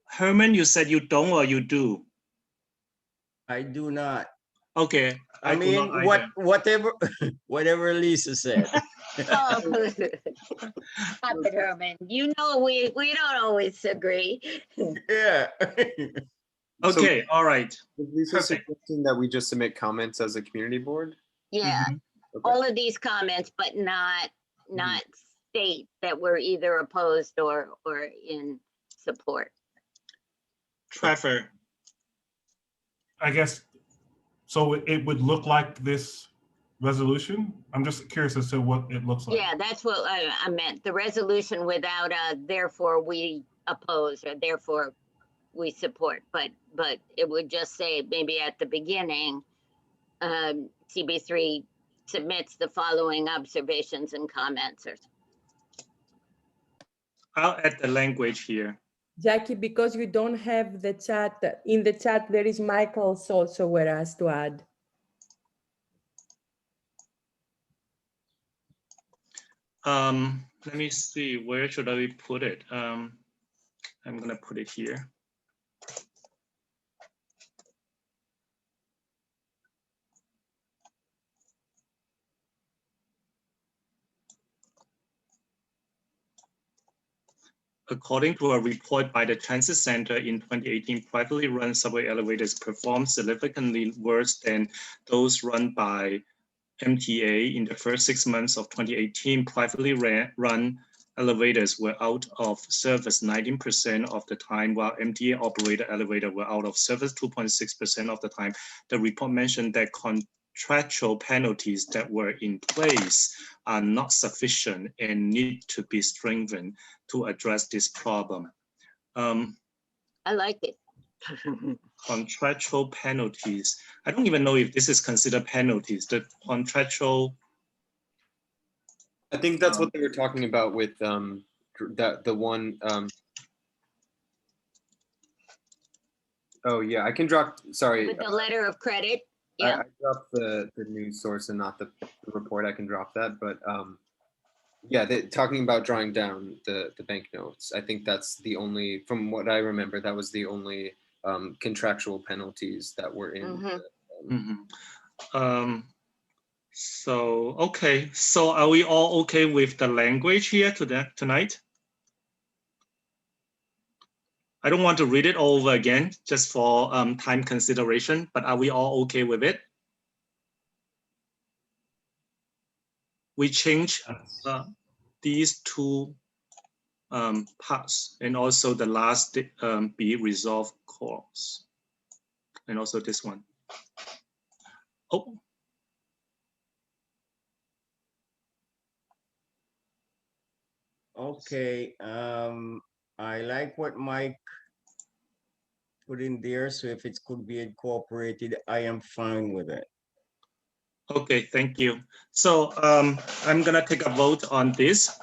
Herman, you said you don't or you do? I do not. Okay. I do mean, not either. whatever Lisa said. Oh, stop it, Herman. You know we don't always agree. Yeah. Okay, all right. Is Lisa Perfect. suggesting that we just submit comments as a community board? Yeah, Okay. all of these comments, but not state that we're either opposed or in support. Trevor, I guess, so it would look like this resolution? I'm just curious as to what it looks like. Yeah, that's what I meant. The resolution without a therefore we oppose or therefore we support, but it would just say maybe at the beginning, CB3 submits the following observations and comments. Or I'll add the language here. Jackie, because we don't have the chat, in the chat there is Michael's also were asked to add. Let me see, where should I put it? I'm gonna put it here. According to a report by the Transit Center in 2018, privately run subway elevators performed significantly worse than those run by MTA. In the first 6 months of 2018, privately run elevators were out of service 19% of the time, while MTA operated elevators were out of service 2.6% of the time. The report mentioned that contractual penalties that were in place are not sufficient and need to be strengthened to address this problem. I like it. Contractual penalties. I don't even know if this is considered penalties. The contractual. I think that's what they were talking about with the one. Oh yeah, I can drop. Sorry, With the letter of credit. Yeah. I dropped the news source and not the report. I can drop that, but yeah, talking about drawing down the banknotes. I think that's the only, from what I remember, that was the only contractual penalties that were in. So okay, so are we all okay with the language here tonight? I don't want to read it all over again, just for time consideration, but are we all okay with it? We change these two parts, and also the last be resolved clause, and also this one. Oh. Okay, I like what Mike put in there. So if it could be incorporated, I am fine with it. Okay, thank you. So I'm gonna take a vote on this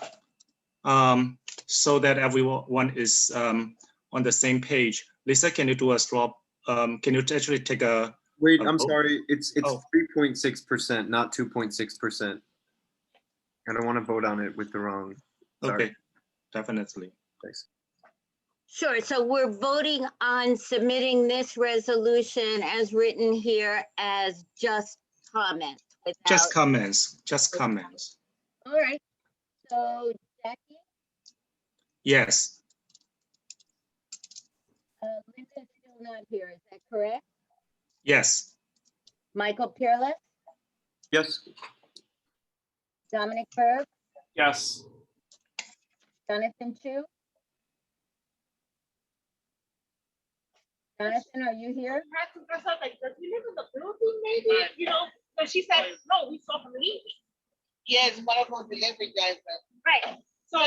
so that everyone is on the same page. Lisa, can you do a straw? Can you actually take a— Wait, a I'm vote? sorry. It's 3.6%, not 2.6%. I don't want to vote on it with the wrong. Sorry. Okay, definitely. Thanks. Sure. So we're voting on submitting this resolution as written here as just comments. Just comments. Just comments. All right. So Jackie? Yes. Linda's still not here. Is that correct? Yes. Michael Peerless? Yes. Dominic Berg? Yes. Jonathan Chu? Jonathan, are you here? I was like, does he live in the building maybe? You know, but she said, no, we saw him leaving. Yes, one of those delivery guys. Right. So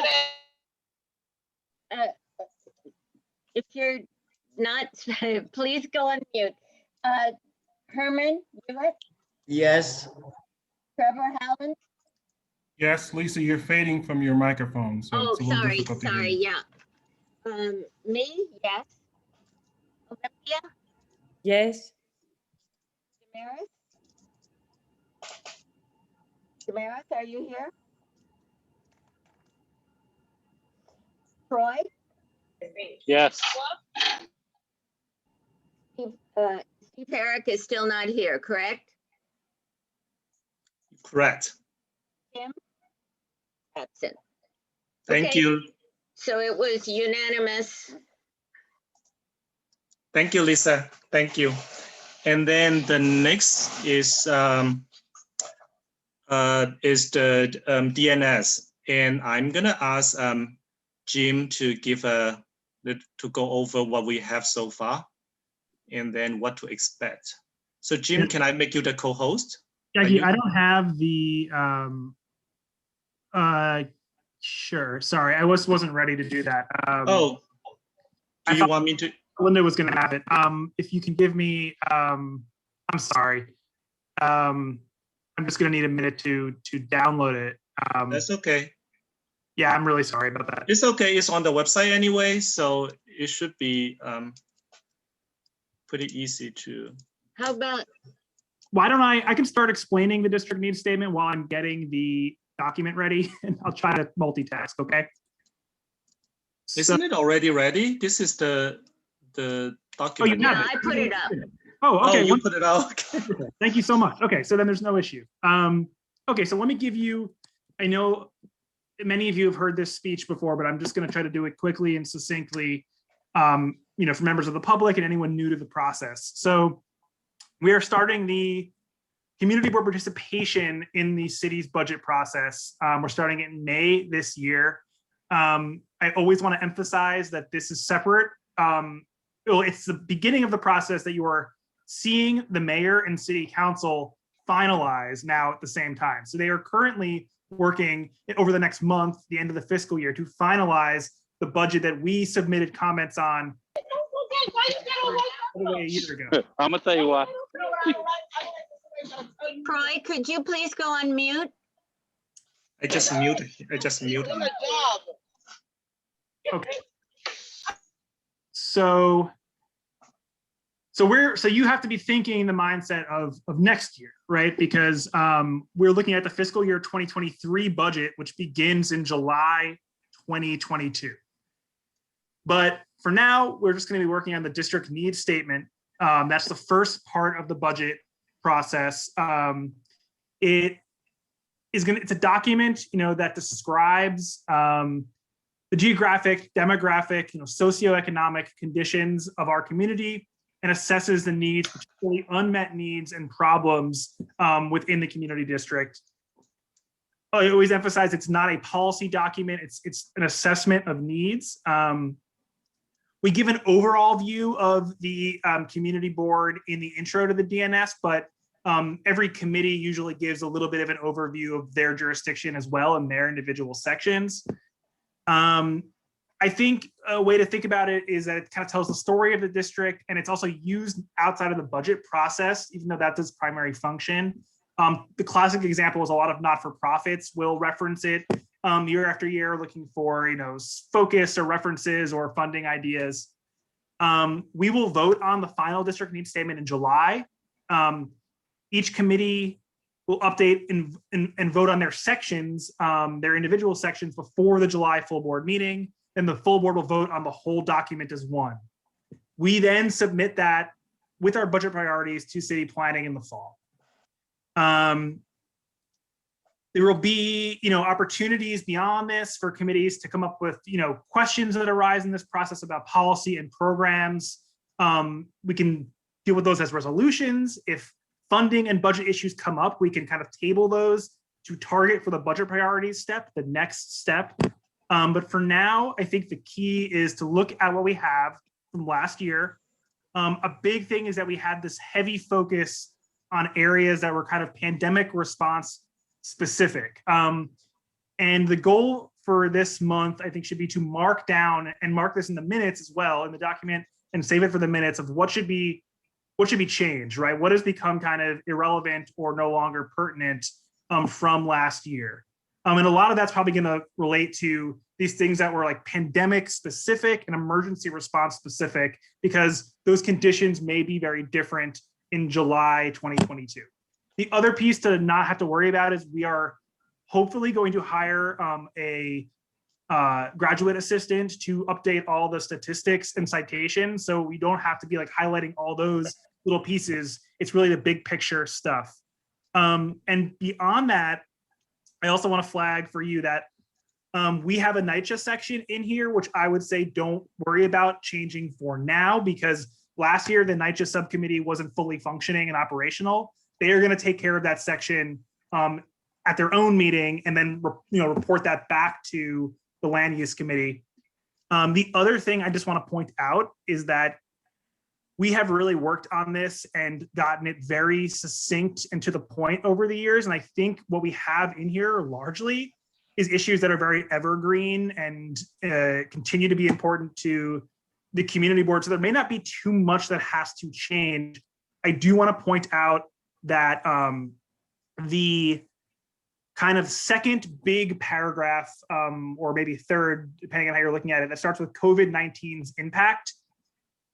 then. If you're not, please go on mute. Herman, Hewitt, Yes, Trevor Howland. Yes, Lisa, you're fading from your microphone, so Oh, it's a little sorry, difficult to hear sorry, you. yeah. Me, yes. Olympia, Yes. Damaris, are you here? Troy, Yes. Steve Herrick is still not here, correct? Correct. Tim? Absent. Thank Okay. you. So it was unanimous. Thank you, Lisa. Thank you. And then the next is the DNS, and I'm gonna ask Jim to to go over what we have so far, and then what to expect. So Jim, Yeah. can I make you the co-host? Jackie, I don't have the, sure, sorry, I wasn't ready to do that. Oh, I do you thought want me to? Linda was gonna have it. If you can give me, I'm sorry. I'm just gonna need a minute to download it. That's okay. Yeah, I'm really sorry about that. It's okay. It's on the website anyway, so it should be pretty easy to. How about, Why don't I can start explaining the district needs statement while I'm getting the document ready, and I'll try to multitask, okay? Isn't it already ready? This is the document. you have yeah, it. I put it up. Oh, okay. Oh, you put it out. Thank you so much. Okay, so then there's no issue. Okay, so let me give you, I know many of you have heard this speech before, but I'm just going to try to do it quickly and succinctly, for members of the public and anyone new to the process. So we are starting the community board participation in the city's budget process. We're starting it in May this year. I always want to emphasize that this is separate. It's the beginning of the process that you are seeing the mayor and city council finalize now at the same time. So they are currently working over the next month, the end of the fiscal year, to finalize the budget that we submitted comments on a year ago. I'm gonna tell you what. Troy, could you please go on mute? I just mute. him. Okay. So you have to be thinking in the mindset of next year, right? Because we're looking at the fiscal year 2023 budget, which begins in July 2022. But for now, we're just going to be working on the district needs statement. That's the first part of the budget process. It's a document, that describes the geographic, demographic, socioeconomic conditions of our community and assesses the needs, particularly unmet needs and problems within the community district. I always emphasize it's not a policy document, it's an assessment of needs. We give an overall view of the community board in the intro to the DNS, but every committee usually gives a little bit of an overview of their jurisdiction as well in their individual sections. I think a way to think about it is that it kind of tells the story of the district, and it's also used outside of the budget process, even though that's its primary function. The classic example is a lot of not-for-profits will reference it year after year, looking for focus or references or funding ideas. We will vote on the final district needs statement in July. Each committee will update and vote on their sections, their individual sections before the July full board meeting. And the full board will vote on the whole document as one. We then submit that with our budget priorities to city planning in the fall. There will be, opportunities beyond this for committees to come up with, questions that arise in this process about policy and programs. We can deal with those as resolutions. If funding and budget issues come up, we can kind of table those to target for the budget priorities step, the next step. But for now, I think the key is to look at what we have from last year, A big thing is that we had this heavy focus on areas that were kind of pandemic response specific. And the goal for this month, I think, should be to mark down and mark this in the minutes as well in the document and save it for the minutes of what should be changed, right? What has become kind of irrelevant or no longer pertinent from last year. And a lot of that's probably going to relate to these things that were like pandemic specific and emergency response specific, because those conditions may be very different in July 2022. The other piece to not have to worry about is we are hopefully going to hire a graduate assistant to update all the statistics and citations. So we don't have to be like highlighting all those little pieces. It's really the big picture stuff. And beyond that, I also want to flag for you that we have a NYCHA section in here, which I would say don't worry about changing for now, because last year the NYCHA subcommittee wasn't fully functioning and operational. They are going to take care of that section at their own meeting and then report that back to the land use committee. The other thing I just want to point out is that we have really worked on this and gotten it very succinct and to the point over the years. And I think what we have in here largely is issues that are very evergreen and continue to be important to the community board. So there may not be too much that has to change. I do want to point out that the kind of second big paragraph, or maybe third, depending on how you're looking at it, that starts with COVID-19's impact.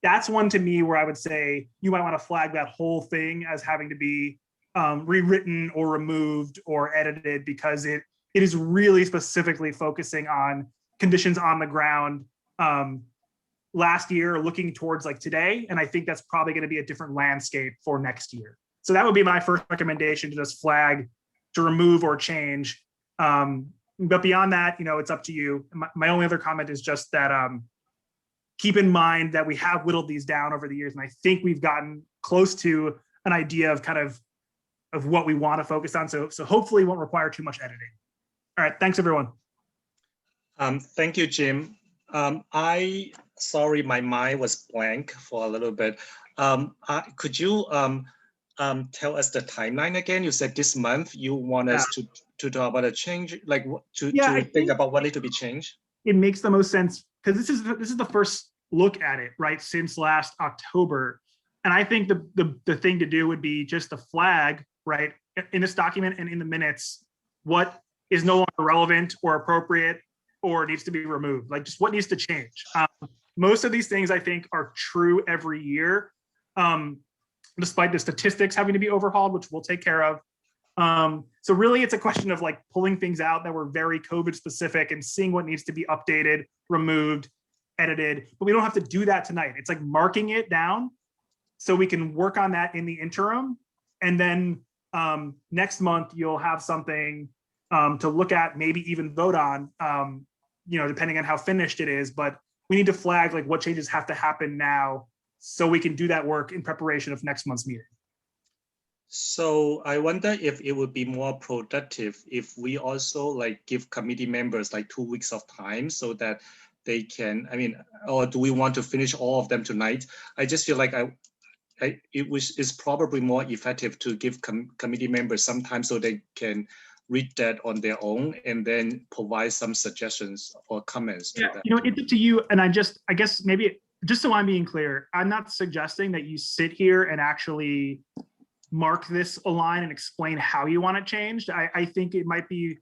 That's one to me where I would say you might want to flag that whole thing as having to be rewritten or removed or edited, because it is really specifically focusing on conditions on the ground last year, looking towards like today. And I think that's probably going to be a different landscape for next year. So that would be my first recommendation, to just flag to remove or change. But beyond that, it's up to you. My only other comment is just that keep in mind that we have whittled these down over the years, and I think we've gotten close to an idea of kind of what we want to focus on. So hopefully it won't require too much editing. All right, thanks everyone. Thank you, Jim. Sorry, my mind was blank for a little bit. Could you tell us the timeline again? You said this month you want us to talk about a change, like to think about what needs to be changed. It makes the most sense because this is the first look at it, right, since last October. And I think the thing to do would be just to flag, right, in this document and in the minutes, what is no longer relevant or appropriate or needs to be removed, like just what needs to change. Most of these things I think are true every year, despite the statistics having to be overhauled, which we'll take care of. So really it's a question of like pulling things out that were very COVID specific and seeing what needs to be updated, removed, edited, but we don't have to do that tonight. It's like marking it down so we can work on that in the interim. And then next month you'll have something to look at, maybe even vote on, depending on how finished it is, but we need to flag like what changes have to happen now so we can do that work in preparation of next month's meeting. So I wonder if it would be more productive if we also like give committee members like 2 weeks of time so that they can, or do we want to finish all of them tonight? I just feel like it's probably more effective to give committee members some time so they can read that on their own and then provide some suggestions or comments to that. It's up to you. And I guess maybe just so I'm being clear, I'm not suggesting that you sit here and actually mark this a line and explain how you want it changed. I think it might be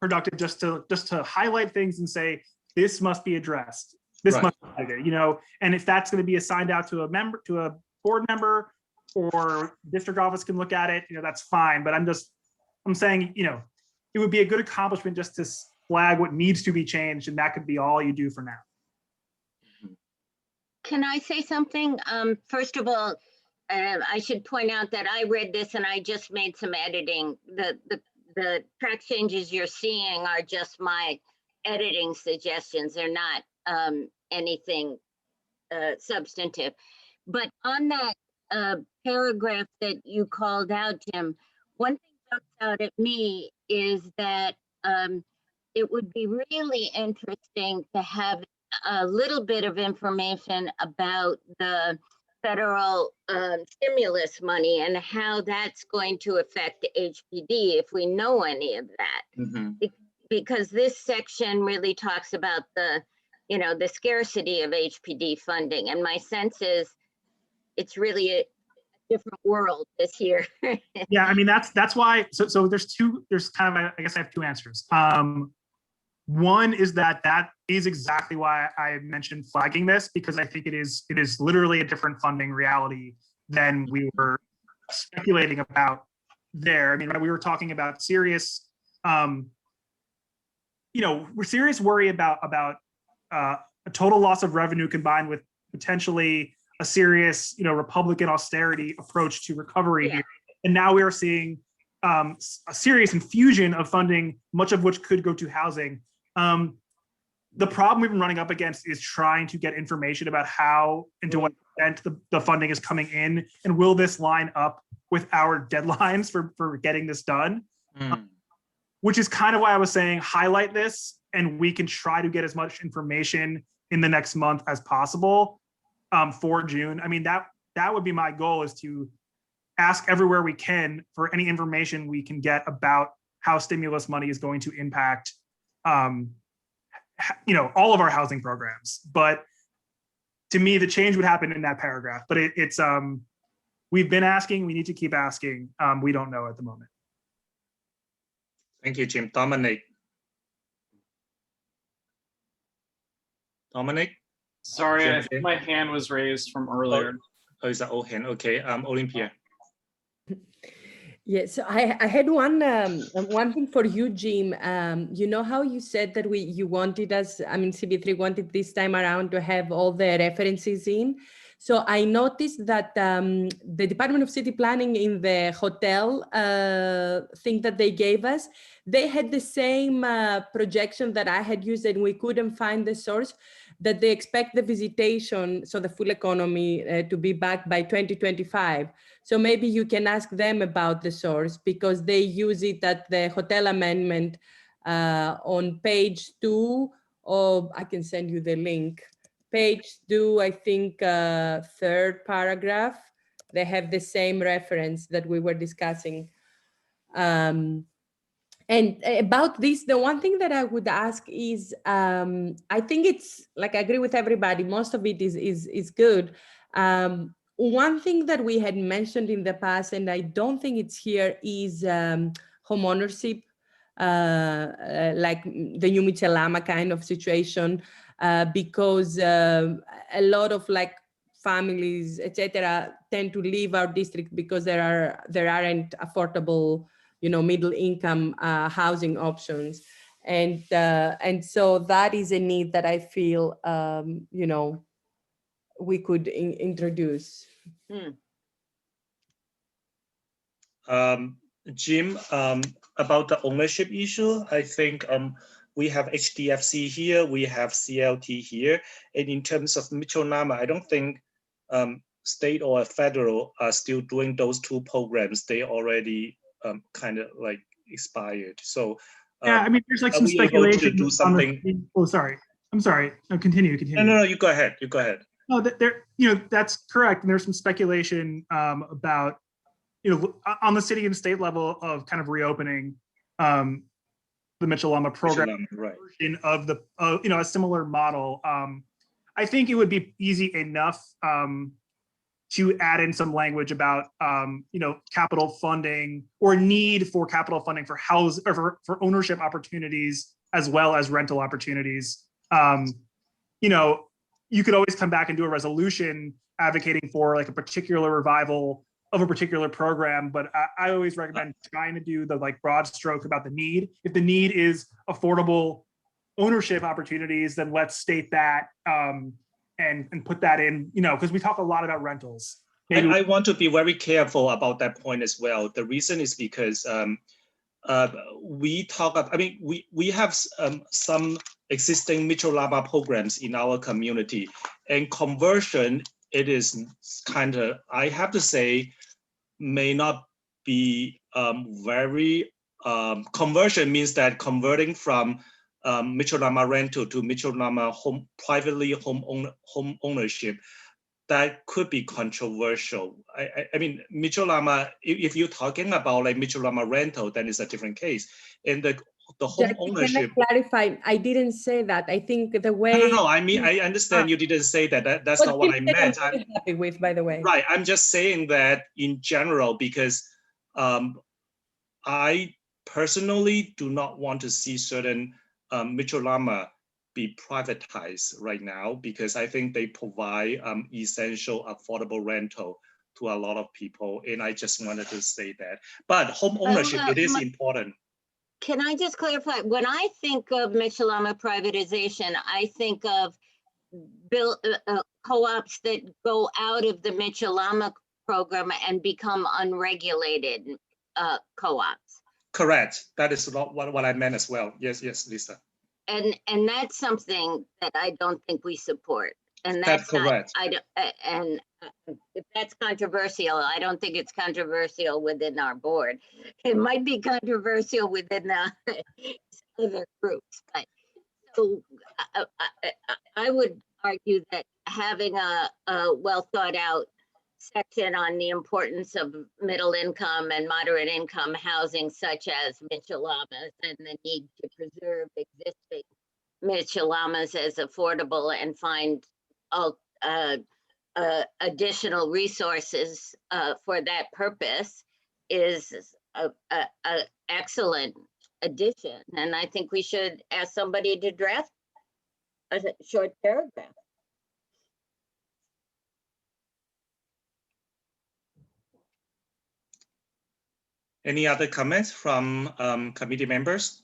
productive just to highlight things and say, this must be addressed. This must be edited, and if that's going to be assigned out to a board member, or district office can look at it, that's fine. But I'm saying, it would be a good accomplishment just to flag what needs to be changed, and that could be all you do for now. Can I say something? First of all, I should point out that I read this and I just made some editing. The track changes you're seeing are just my editing suggestions. They're not anything substantive. But on that paragraph that you called out, Jim, one thing jumps out at me is that it would be really interesting to have a little bit of information about the federal stimulus money and how that's going to affect HPD, if we know any of that. Because this section really talks about the, you know, the scarcity of HPD funding. And my sense is it's really a different world this year. Yeah, I mean, that's why, so there's kind of, I guess I have two answers. One is that is exactly why I mentioned flagging this, because I think it is literally a different funding reality than we were speculating about there. I mean, we were talking about serious, we're serious worry about a total loss of revenue combined with potentially a serious, Republican austerity approach to recovery here. And now we are seeing a serious infusion of funding, much of which could go to housing. The problem we've been running up against is trying to get information about how and to what extent the funding is coming in, and will this line up with our deadlines for getting this done? Which is kind of why I was saying highlight this, and we can try to get as much information in the next month as possible for June. I mean, that would be my goal, is to ask everywhere we can for any information we can get about how stimulus money is going to impact all of our housing programs. But to me, the change would happen in that paragraph. But it's we've been asking, we need to keep asking. We don't know at the moment. Thank you, Jim. Dominic. Sorry, Jim, I think my hand was raised from earlier. Oh, is that old hand? Okay, Olympia. Yes, I had one thing for you, Jim. You know how you said that you wanted us, CB3 wanted this time around to have all the references in. So I noticed that the Department of City Planning in the hotel thing that they gave us, they had the same projection that I had used, and we couldn't find the source, that they expect the visitation, so the full economy, to be back by 2025. So maybe you can ask them about the source, because they use it at the hotel amendment on page 2 of, I can send you the link. Page 2, I think, third paragraph, they have the same reference that we were discussing. And about this, the one thing that I would ask is, I think it's like, I agree with everybody, most of it is good. One thing that we had mentioned in the past, and I don't think it's here, is home ownership, like the new Michelama kind of situation, because a lot of like families, etc., tend to leave our district because there aren't affordable, middle income housing options, and so that is a need that I feel we could introduce. Jim, about the ownership issue, I think we have HDFC here, we have CLT here, and in terms of Michelama, I don't think state or federal are still doing those two programs. They already kind of like expired. So yeah, I mean, there's like some speculation to do something. Oh, sorry. I'm sorry. No, continue. No, you go ahead. No, that's correct. And there's some speculation about, on the city and state level of kind of reopening the Michelama program version of a similar model. I think it would be easy enough to add in some language about capital funding or need for capital funding for for ownership opportunities as well as rental opportunities. You could always come back and do a resolution advocating for like a particular revival of a particular program, but I always recommend trying to do the like broad stroke about the need. If the need is affordable ownership opportunities, then let's state that and put that in, because we talk a lot about rentals. I want to be very careful about that point as well. The reason is because we have some existing Michelama programs in our community, and conversion, it is kind of, I have to say, may not be very, conversion means that converting from Michelama rental to Michelama privately home ownership that could be controversial. I mean, Michulama, if you're talking about like Michulama rental, then it's a different case. And the home Jackie, ownership. can I clarify? I didn't say that. I think the way. No. I mean, I understand you didn't say that. That's But not what I thing that meant. I'm very happy with, by the way. Right. I'm just saying that in general, because I personally do not want to see certain Michulama be privatized right now, because I think they provide essential affordable rental to a lot of people. And I just wanted to say that. But home ownership, it is important. Can I just clarify? When I think of Michulama privatization, I think of co-ops that go out of the Michulama program and become unregulated co-ops. Correct. That is what I meant as well. Yes, Lisa. And that's something that I don't think we support. And That's correct. If that's controversial, I don't think it's controversial within our board. It might be controversial within other groups, but so I would argue that having a well thought out section on the importance of middle income and moderate income housing, such as Michulamas, and the need to preserve existing Michulamas as affordable and find additional resources for that purpose is a excellent addition. And I think we should ask somebody to draft a short paragraph. Any other comments from committee members?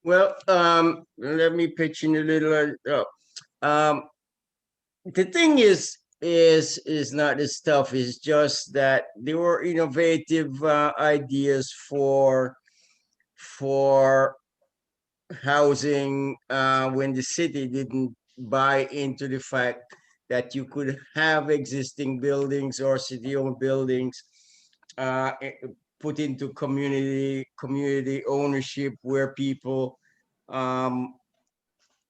Well, let me pitch in a little. The thing is not the stuff. It's just that there were innovative ideas for housing when the city didn't buy into the fact that you could have existing buildings or city-owned buildings put into community ownership, where people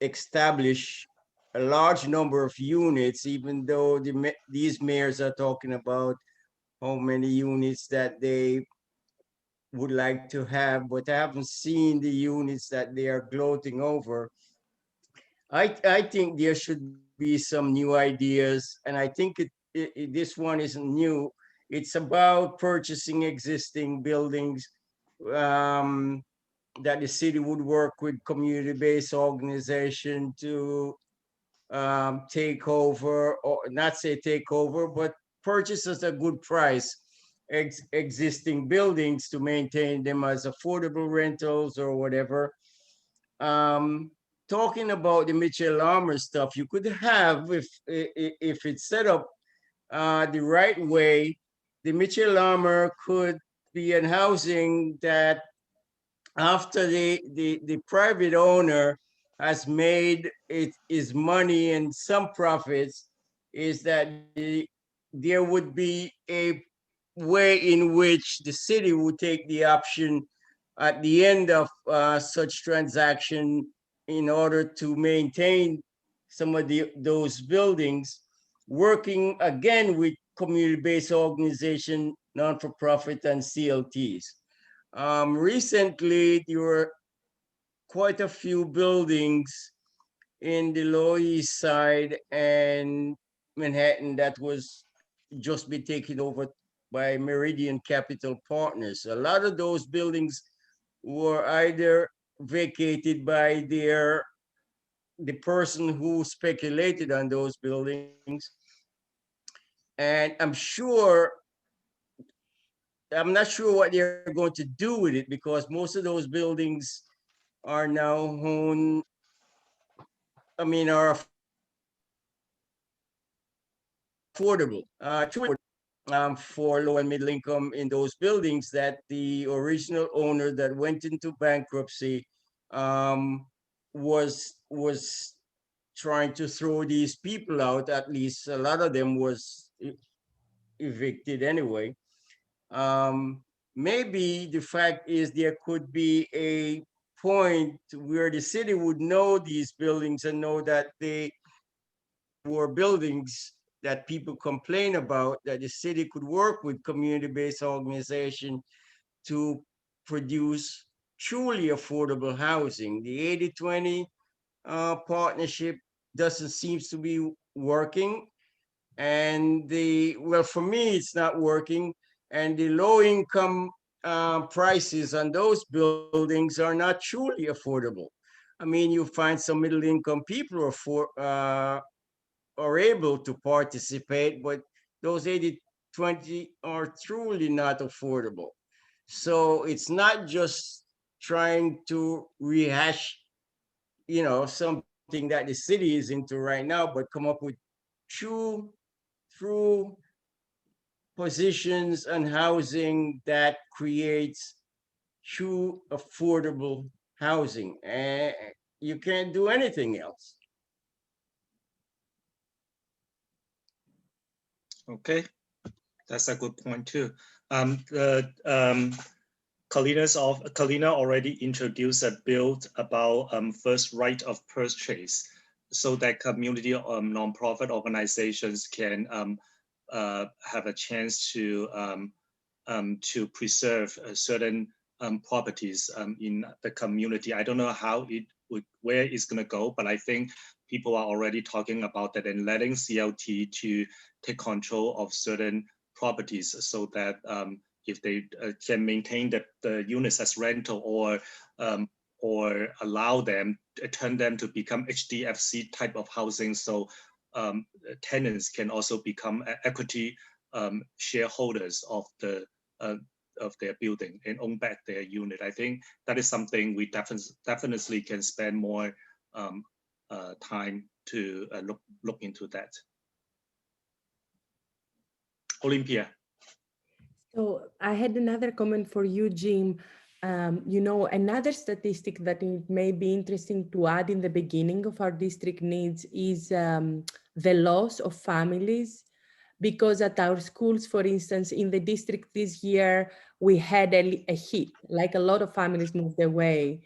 establish a large number of units, even though these mayors are talking about how many units that they would like to have, but I haven't seen the units that they are gloating over. I think there should be some new ideas, and I think this one isn't new. It's about purchasing existing buildings that the city would work with community-based organization to take over, or not say take over, but purchase at a good price existing buildings to maintain them as affordable rentals or whatever. Talking about the Michulama stuff, you could have, if it's set up the right way, the Michulama could be in housing that after the private owner has made his money and some profits, is that there would be a way in which the city would take the option at the end of such transaction in order to maintain some of those buildings, working again with community-based organization, non-for-profit, and CLTs. Recently, there were quite a few buildings in the Lower East Side and Manhattan that was just be taken over by Meridian Capital Partners. A lot of those buildings were either vacated by the person who speculated on those buildings. And I'm not sure what they're going to do with it, because most of those buildings are now owned, are affordable for low and middle income in those buildings, that the original owner that went into bankruptcy was trying to throw these people out. At least a lot of them was evicted anyway. Maybe the fact is there could be a point where the city would know these buildings and know that they war buildings that people complain about, that the city could work with community-based organization to produce truly affordable housing. The 80-20 partnership doesn't seem to be working. And well, for me, it's not working. And the low income prices on those buildings are not truly affordable. I mean, you find some middle income people are able to participate, but those 80-20 are truly not affordable. So it's not just trying to rehash, something that the city is into right now, but come up with true positions on housing that creates true affordable housing. And you can't do anything else. Okay, that's a good point too. Kalina already introduced a bill about first right of purchase, so that community nonprofit organizations can have a chance to preserve certain properties in the community. I don't know how where it's going to go, but I think people are already talking about that and letting CLT to take control of certain properties, so that if they can maintain the units as rental, or allow them, turn them to become HDFC type of housing, so tenants can also become equity shareholders of their building and own back their unit. I think that is something we definitely can spend more time to look into that. Olympia. So I had another comment for you, Jim. Another statistic that it may be interesting to add in the beginning of our district needs is the loss of families, because at our schools, for instance, in the district this year, we had a hit, like a lot of families moved away.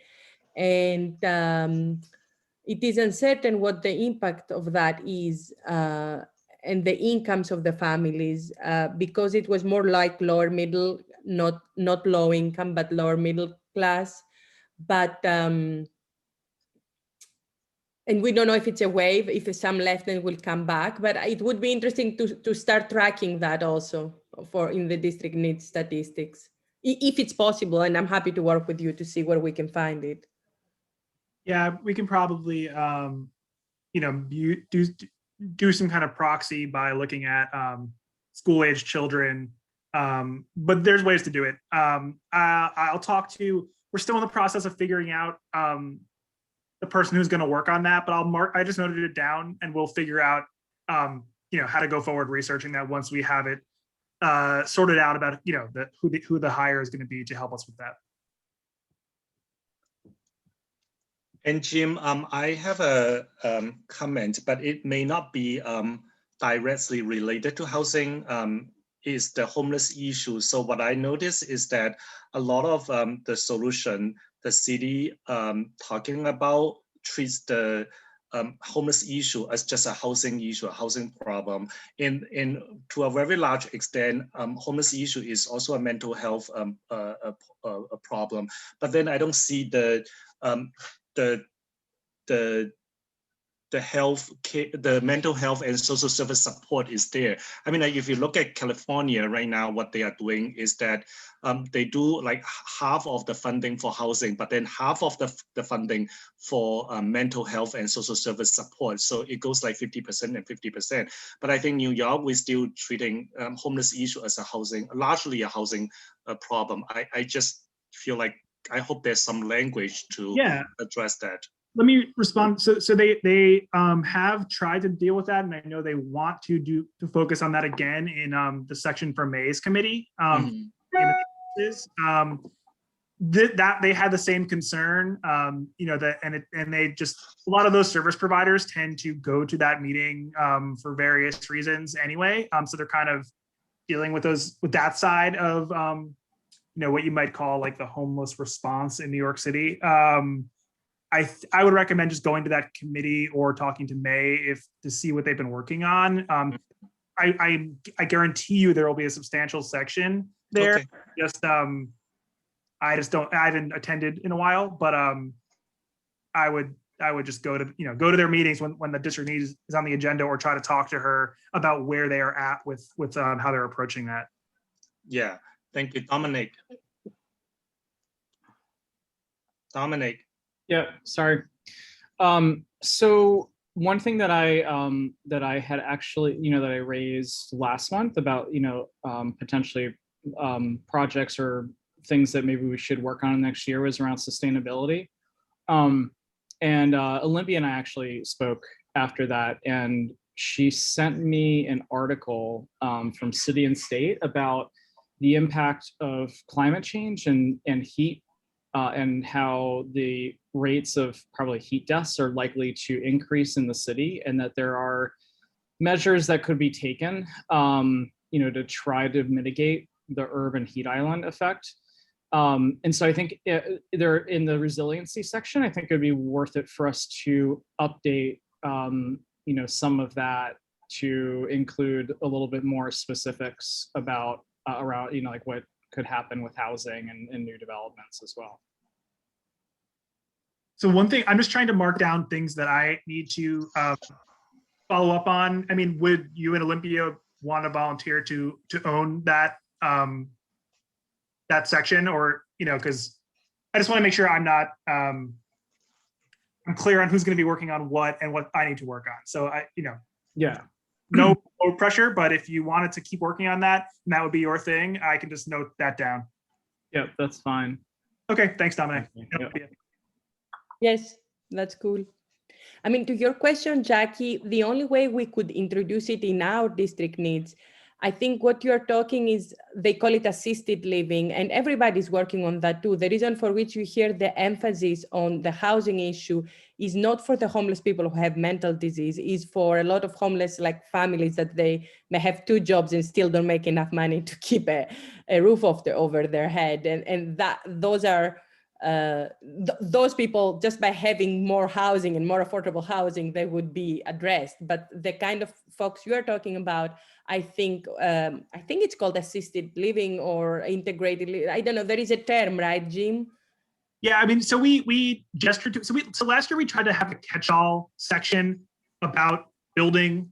And it is uncertain what the impact of that is, and the incomes of the families, because it was more like lower middle, not low income, but lower middle class. But and we don't know if it's a wave, if some left and will come back, but it would be interesting to start tracking that also in the district needs statistics, if it's possible. And I'm happy to work with you to see where we can find it. Yeah, we can probably, do some kind of proxy by looking at school-age children, but there's ways to do it. I'll talk to. We're still in the process of figuring out the person who's going to work on that, but I just noted it down, and we'll figure out, how to go forward researching that once we have it sorted out about, who the hire is going to be to help us with that. And Jim, I have a comment, but it may not be directly related to housing, is the homeless issue. So what I noticed is that a lot of the solution the city talking about treats the homeless issue as just a housing issue, a housing problem. And to a very large extent, homeless issue is also a mental health a problem. But then I don't see the health care, the mental health and social service support is there. I mean, like if you look at California right now, what they are doing is that they do like half of the funding for housing, but then half of the funding for mental health and social service support. So it goes like 50% and 50%. But I think New York, we're still treating homeless issue as largely a housing problem. I just feel like, I hope there's some language to address that. Let me respond. So they have tried to deal with that, and I know they want to focus on that again in the section for May's committee. That they had the same concern, and they just, a lot of those service providers tend to go to that meeting for various reasons anyway. So they're kind of dealing with that side of what you might call like the homeless response in New York City. I would recommend just going to that committee or talking to May to see what they've been working on. I guarantee you there will be a substantial section there. Okay. Just I haven't attended in a while, but I would just go to their meetings when the district needs is on the agenda, or try to talk to her about where they are at with how they're approaching that. Yeah, thank you, Dominic. Dominic. Yeah, sorry. So one thing that I had actually, that I raised last month about, potentially projects or things that maybe we should work on next year was around sustainability. And Olympia and I actually spoke after that, and she sent me an article from City and State about the impact of climate change and heat, and how the rates of probably heat deaths are likely to increase in the city, and that there are measures that could be taken, to try to mitigate the urban heat island effect. And so I think there in the resiliency section, I think it'd be worth it for us to update, some of that to include a little bit more specifics about around, like what could happen with housing and new developments as well. So one thing, I'm just trying to mark down things that I need to follow up on. I mean, would you and Olympia want to volunteer to own that that section, or because I just want to make sure I'm not I'm clear on who's going to be working on what and what I need to work on. So Yeah. No pressure, but if you wanted to keep working on that, and that would be your thing, I can just note that down. Yeah, that's fine. Okay, thanks, Dominic. Yeah. Yes, that's cool. I mean, to your question, Jackie, the only way we could introduce it in our district needs, I think what you're talking is, they call it assisted living, and everybody's working on that too. The reason for which you hear the emphasis on the housing issue is not for the homeless people who have mental disease, is for a lot of homeless families that they may have 2 jobs and still don't make enough money to keep a roof over their head. And that those are those people, just by having more housing and more affordable housing, they would be addressed. But the kind of folks you are talking about, I think it's called assisted living or integrated living. I don't know. There is a term, right, Jim? Yeah, I mean, so we gestured to, so last year we tried to have a catch-all section about building,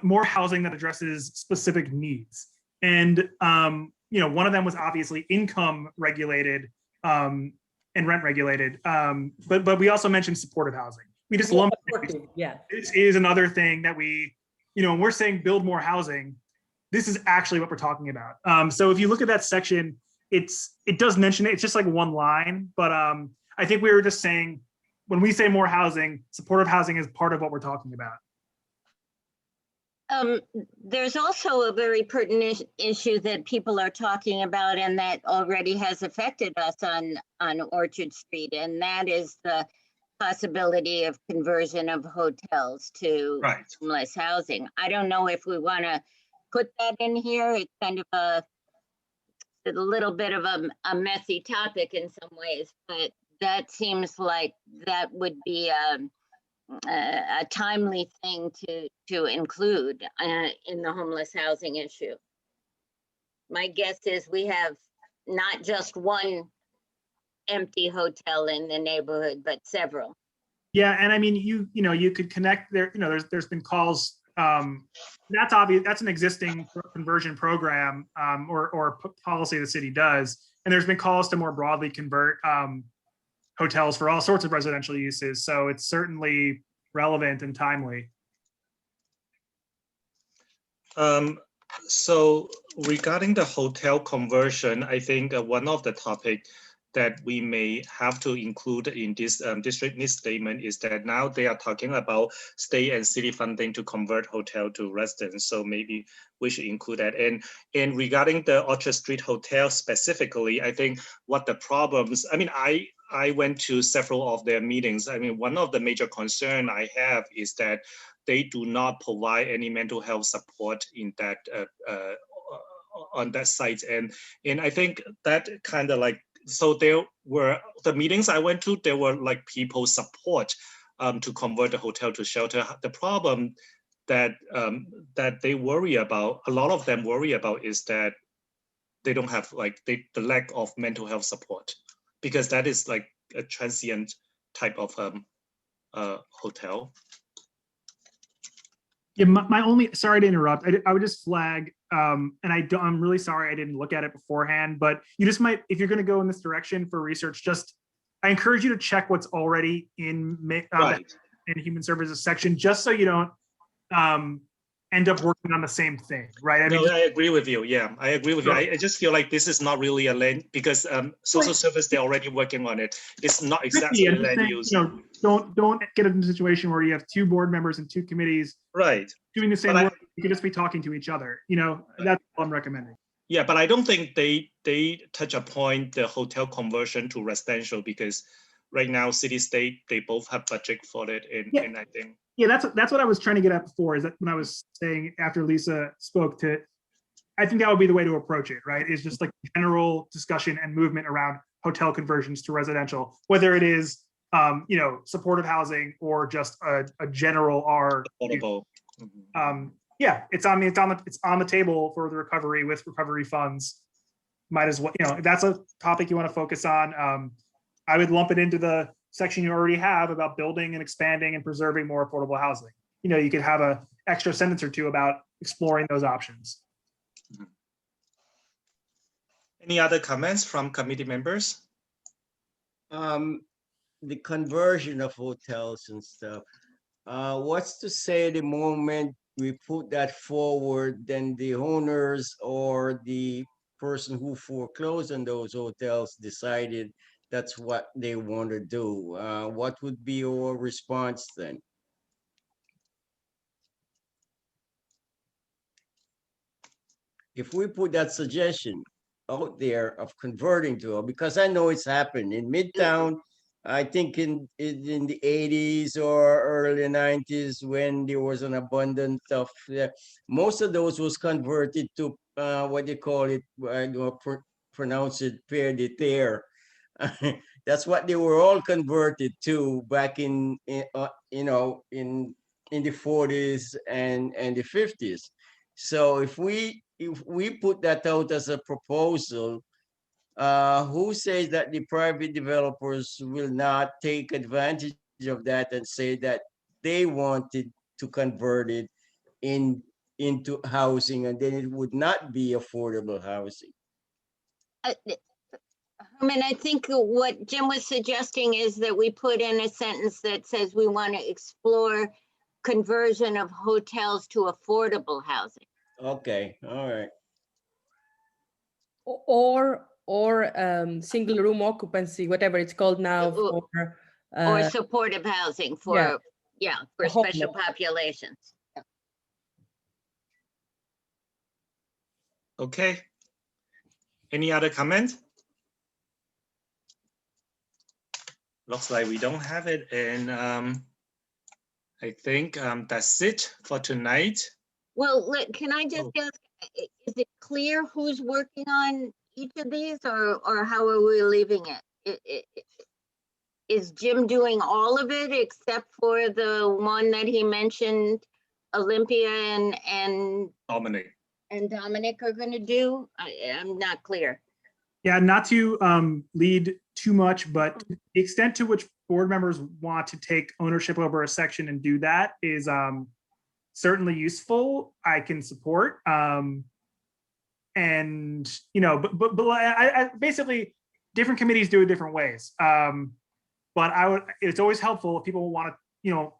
more housing that addresses specific needs. And, one of them was obviously income regulated and rent regulated. But we also mentioned supportive housing. We just lumped it. Yeah. This is another thing that we, when we're saying build more housing, this is actually what we're talking about. So if you look at that section, it does mention it. It's just like one line, but I think we were just saying, when we say more housing, supportive housing is part of what we're talking about. There's also a very pertinent issue that people are talking about, and that already has affected us on Orchard Street, and that is the possibility of conversion of hotels to homeless housing. I don't know if we want to put that in here. It's kind of a little bit of a messy topic in some ways, but that seems like that would be a timely thing to include in the homeless housing issue. My guess is we have not just one empty hotel in the neighborhood, but several. Yeah, and I mean, you could connect there. There's been calls. That's obvious. That's an existing conversion program or policy the city does, and there's been calls to more broadly convert hotels for all sorts of residential uses. So it's certainly relevant and timely. So regarding the hotel conversion, I think one of the topics that we may have to include in this district needs statement is that now they are talking about state and city funding to convert hotel to residence. So maybe we should include that. And regarding the Orchard Street Hotel specifically, I think what the problems, I mean, I went to several of their meetings. I mean, one of the major concern I have is that they do not provide any mental health support in that on that site. And I think that kind of like so there were the meetings I went to, there were like people support to convert the hotel to shelter. The problem that that they worry about, a lot of them worry about, is that they don't have like the lack of mental health support, because that is like a transient type of hotel. Yeah, my only, sorry to interrupt, I would just flag, and I'm really sorry I didn't look at it beforehand, but you just might, if you're going to go in this direction for research, I encourage you to check what's already in in human services section, just so you don't end up working on the same thing, right? I mean, No, I agree with you. Yeah, I agree with you. I just feel like this is not really a land, because social service, they're already working on it. It's not exactly land use. You know, don't get into a situation where you have 2 board members and 2 committees right doing the same work. You could just be talking to each other. You know, that's what I'm recommending. Yeah, but I don't think they touch upon the hotel conversion to residential, because right now city state, they both have budget for it, and I think. Yeah, that's what I was trying to get at before, is that when I was saying after Lisa spoke to, I think that would be the way to approach it, right? Is just like general discussion and movement around hotel conversions to residential, whether it is, you know, supportive housing or just a general R. Affordable. Yeah, it's on the table for the recovery with recovery funds. Might as well, you know, if that's a topic you want to focus on, I would lump it into the section you already have about building and expanding and preserving more affordable housing. You know, you could have a extra sentence or 2 about exploring those options. Any other comments from committee members? The conversion of hotels and stuff. What's to say the moment we put that forward, then the owners or the person who foreclosed on those hotels decided that's what they want to do? What would be your response then? If we put that suggestion out there of converting to, because I know it's happened in Midtown, I think in the 80s or early 90s, when there was an abundance of, most of those was converted to what they call it, I don't pronounce it, pied de terre. That's what they were all converted to back in you know, in the 40s and the 50s. So if we put that out as a proposal, who says that the private developers will not take advantage of that and say that they wanted to convert it into housing, and then it would not be affordable housing? I mean, I think what Jim was suggesting is that we put in a sentence that says we want to explore conversion of hotels to affordable housing. Okay, all right. Or single room occupancy, whatever it's called now, or supportive housing for for special populations. Okay. Any other comment? Looks like we don't have it, and I think that's it for tonight. Well, can I just ask, is it clear who's working on each of these, or how are we leaving it? Is Jim doing all of it except for the one that he mentioned, Olympia and Dominic are going to do? I'm not clear. Yeah, not to lead too much, but the extent to which board members want to take ownership over a section and do that is certainly useful. I can support. And, you know, but I basically, different committees do it different ways. But it's always helpful if people want to, you know,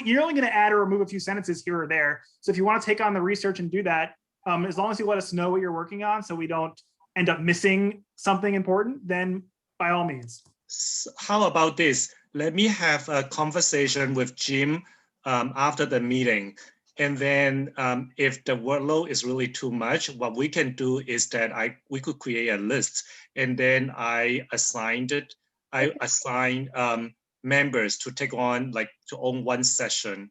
you're only going to add or remove a few sentences here or there. So if you want to take on the research and do that, as long as you let us know what you're working on, so we don't end up missing something important, then by all means. How about this? Let me have a conversation with Jim after the meeting. And then if the workload is really too much, what we can do is that we could create a list, and then I assign members to take on, like, to own one session,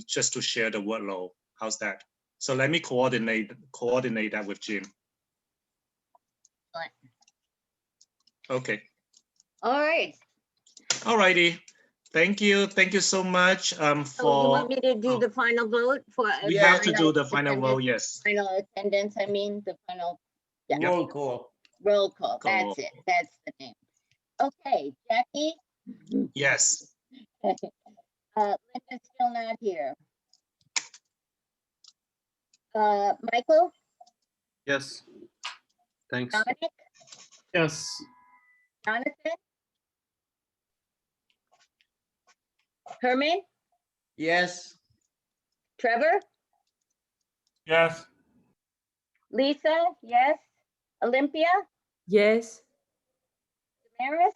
just to share the workload. How's that? So let me coordinate that with Jim. Okay. All right. All righty. Thank you. Thank you so much So you for. want me to do the final vote for? We Yeah. have to do the final vote. attendance- Yes. Final attendance, I mean, the final Yeah. Roll call. roll call. Call. That's it. That's the name. Okay, Jackie, Yes. Linda's still not here. Michael, Yes. Thanks. Dominic, Yes. Jonathan? Herman, Yes. Trevor, Yes. Lisa, yes. Olympia, Yes. Damaris,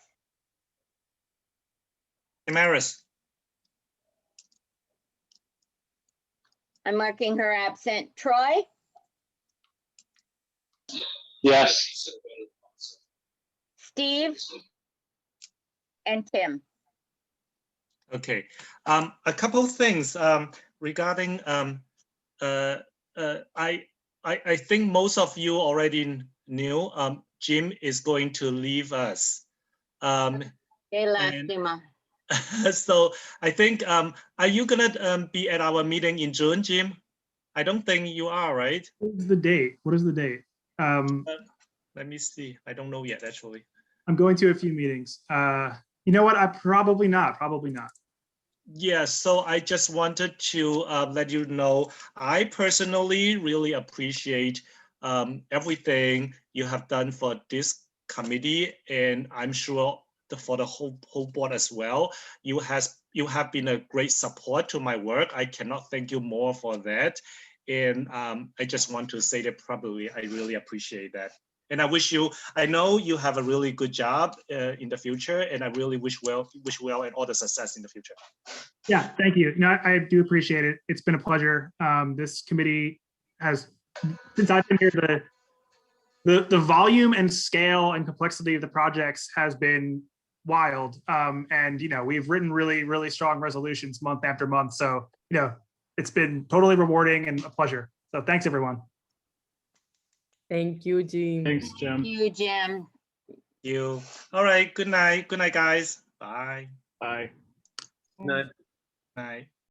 Damaris. I'm marking her absent. Troy, Yes. Steve, and Tim. Okay. A couple of things regarding I think most of you already knew Jim is going to leave us. Qué And- lástima. So I think are you gonna be at our meeting in June, Jim? I don't think you are, right? What is the date? What is the date? Let me see. I don't know yet, actually. I'm going to a few meetings. You know what? I probably not. Yeah, so I just wanted to let you know, I personally really appreciate everything you have done for this committee, and I'm sure for the whole board as well. You have been a great support to my work. I cannot thank you more for that. And I just want to say that probably I really appreciate that. And I know you have a really good job in the future, and I really wish well and all the success in the future. Yeah, thank you. I do appreciate it. It's been a pleasure. This committee has, since I've been here, the volume and scale and complexity of the projects has been wild. And we've written really, really strong resolutions month after month. So it's been totally rewarding and a pleasure. So thanks, everyone. Thank you, Jim. Thanks, Jim. Thank you, Jim. You. All right. Good night. Good night, guys. Bye. Bye. Good night. Night.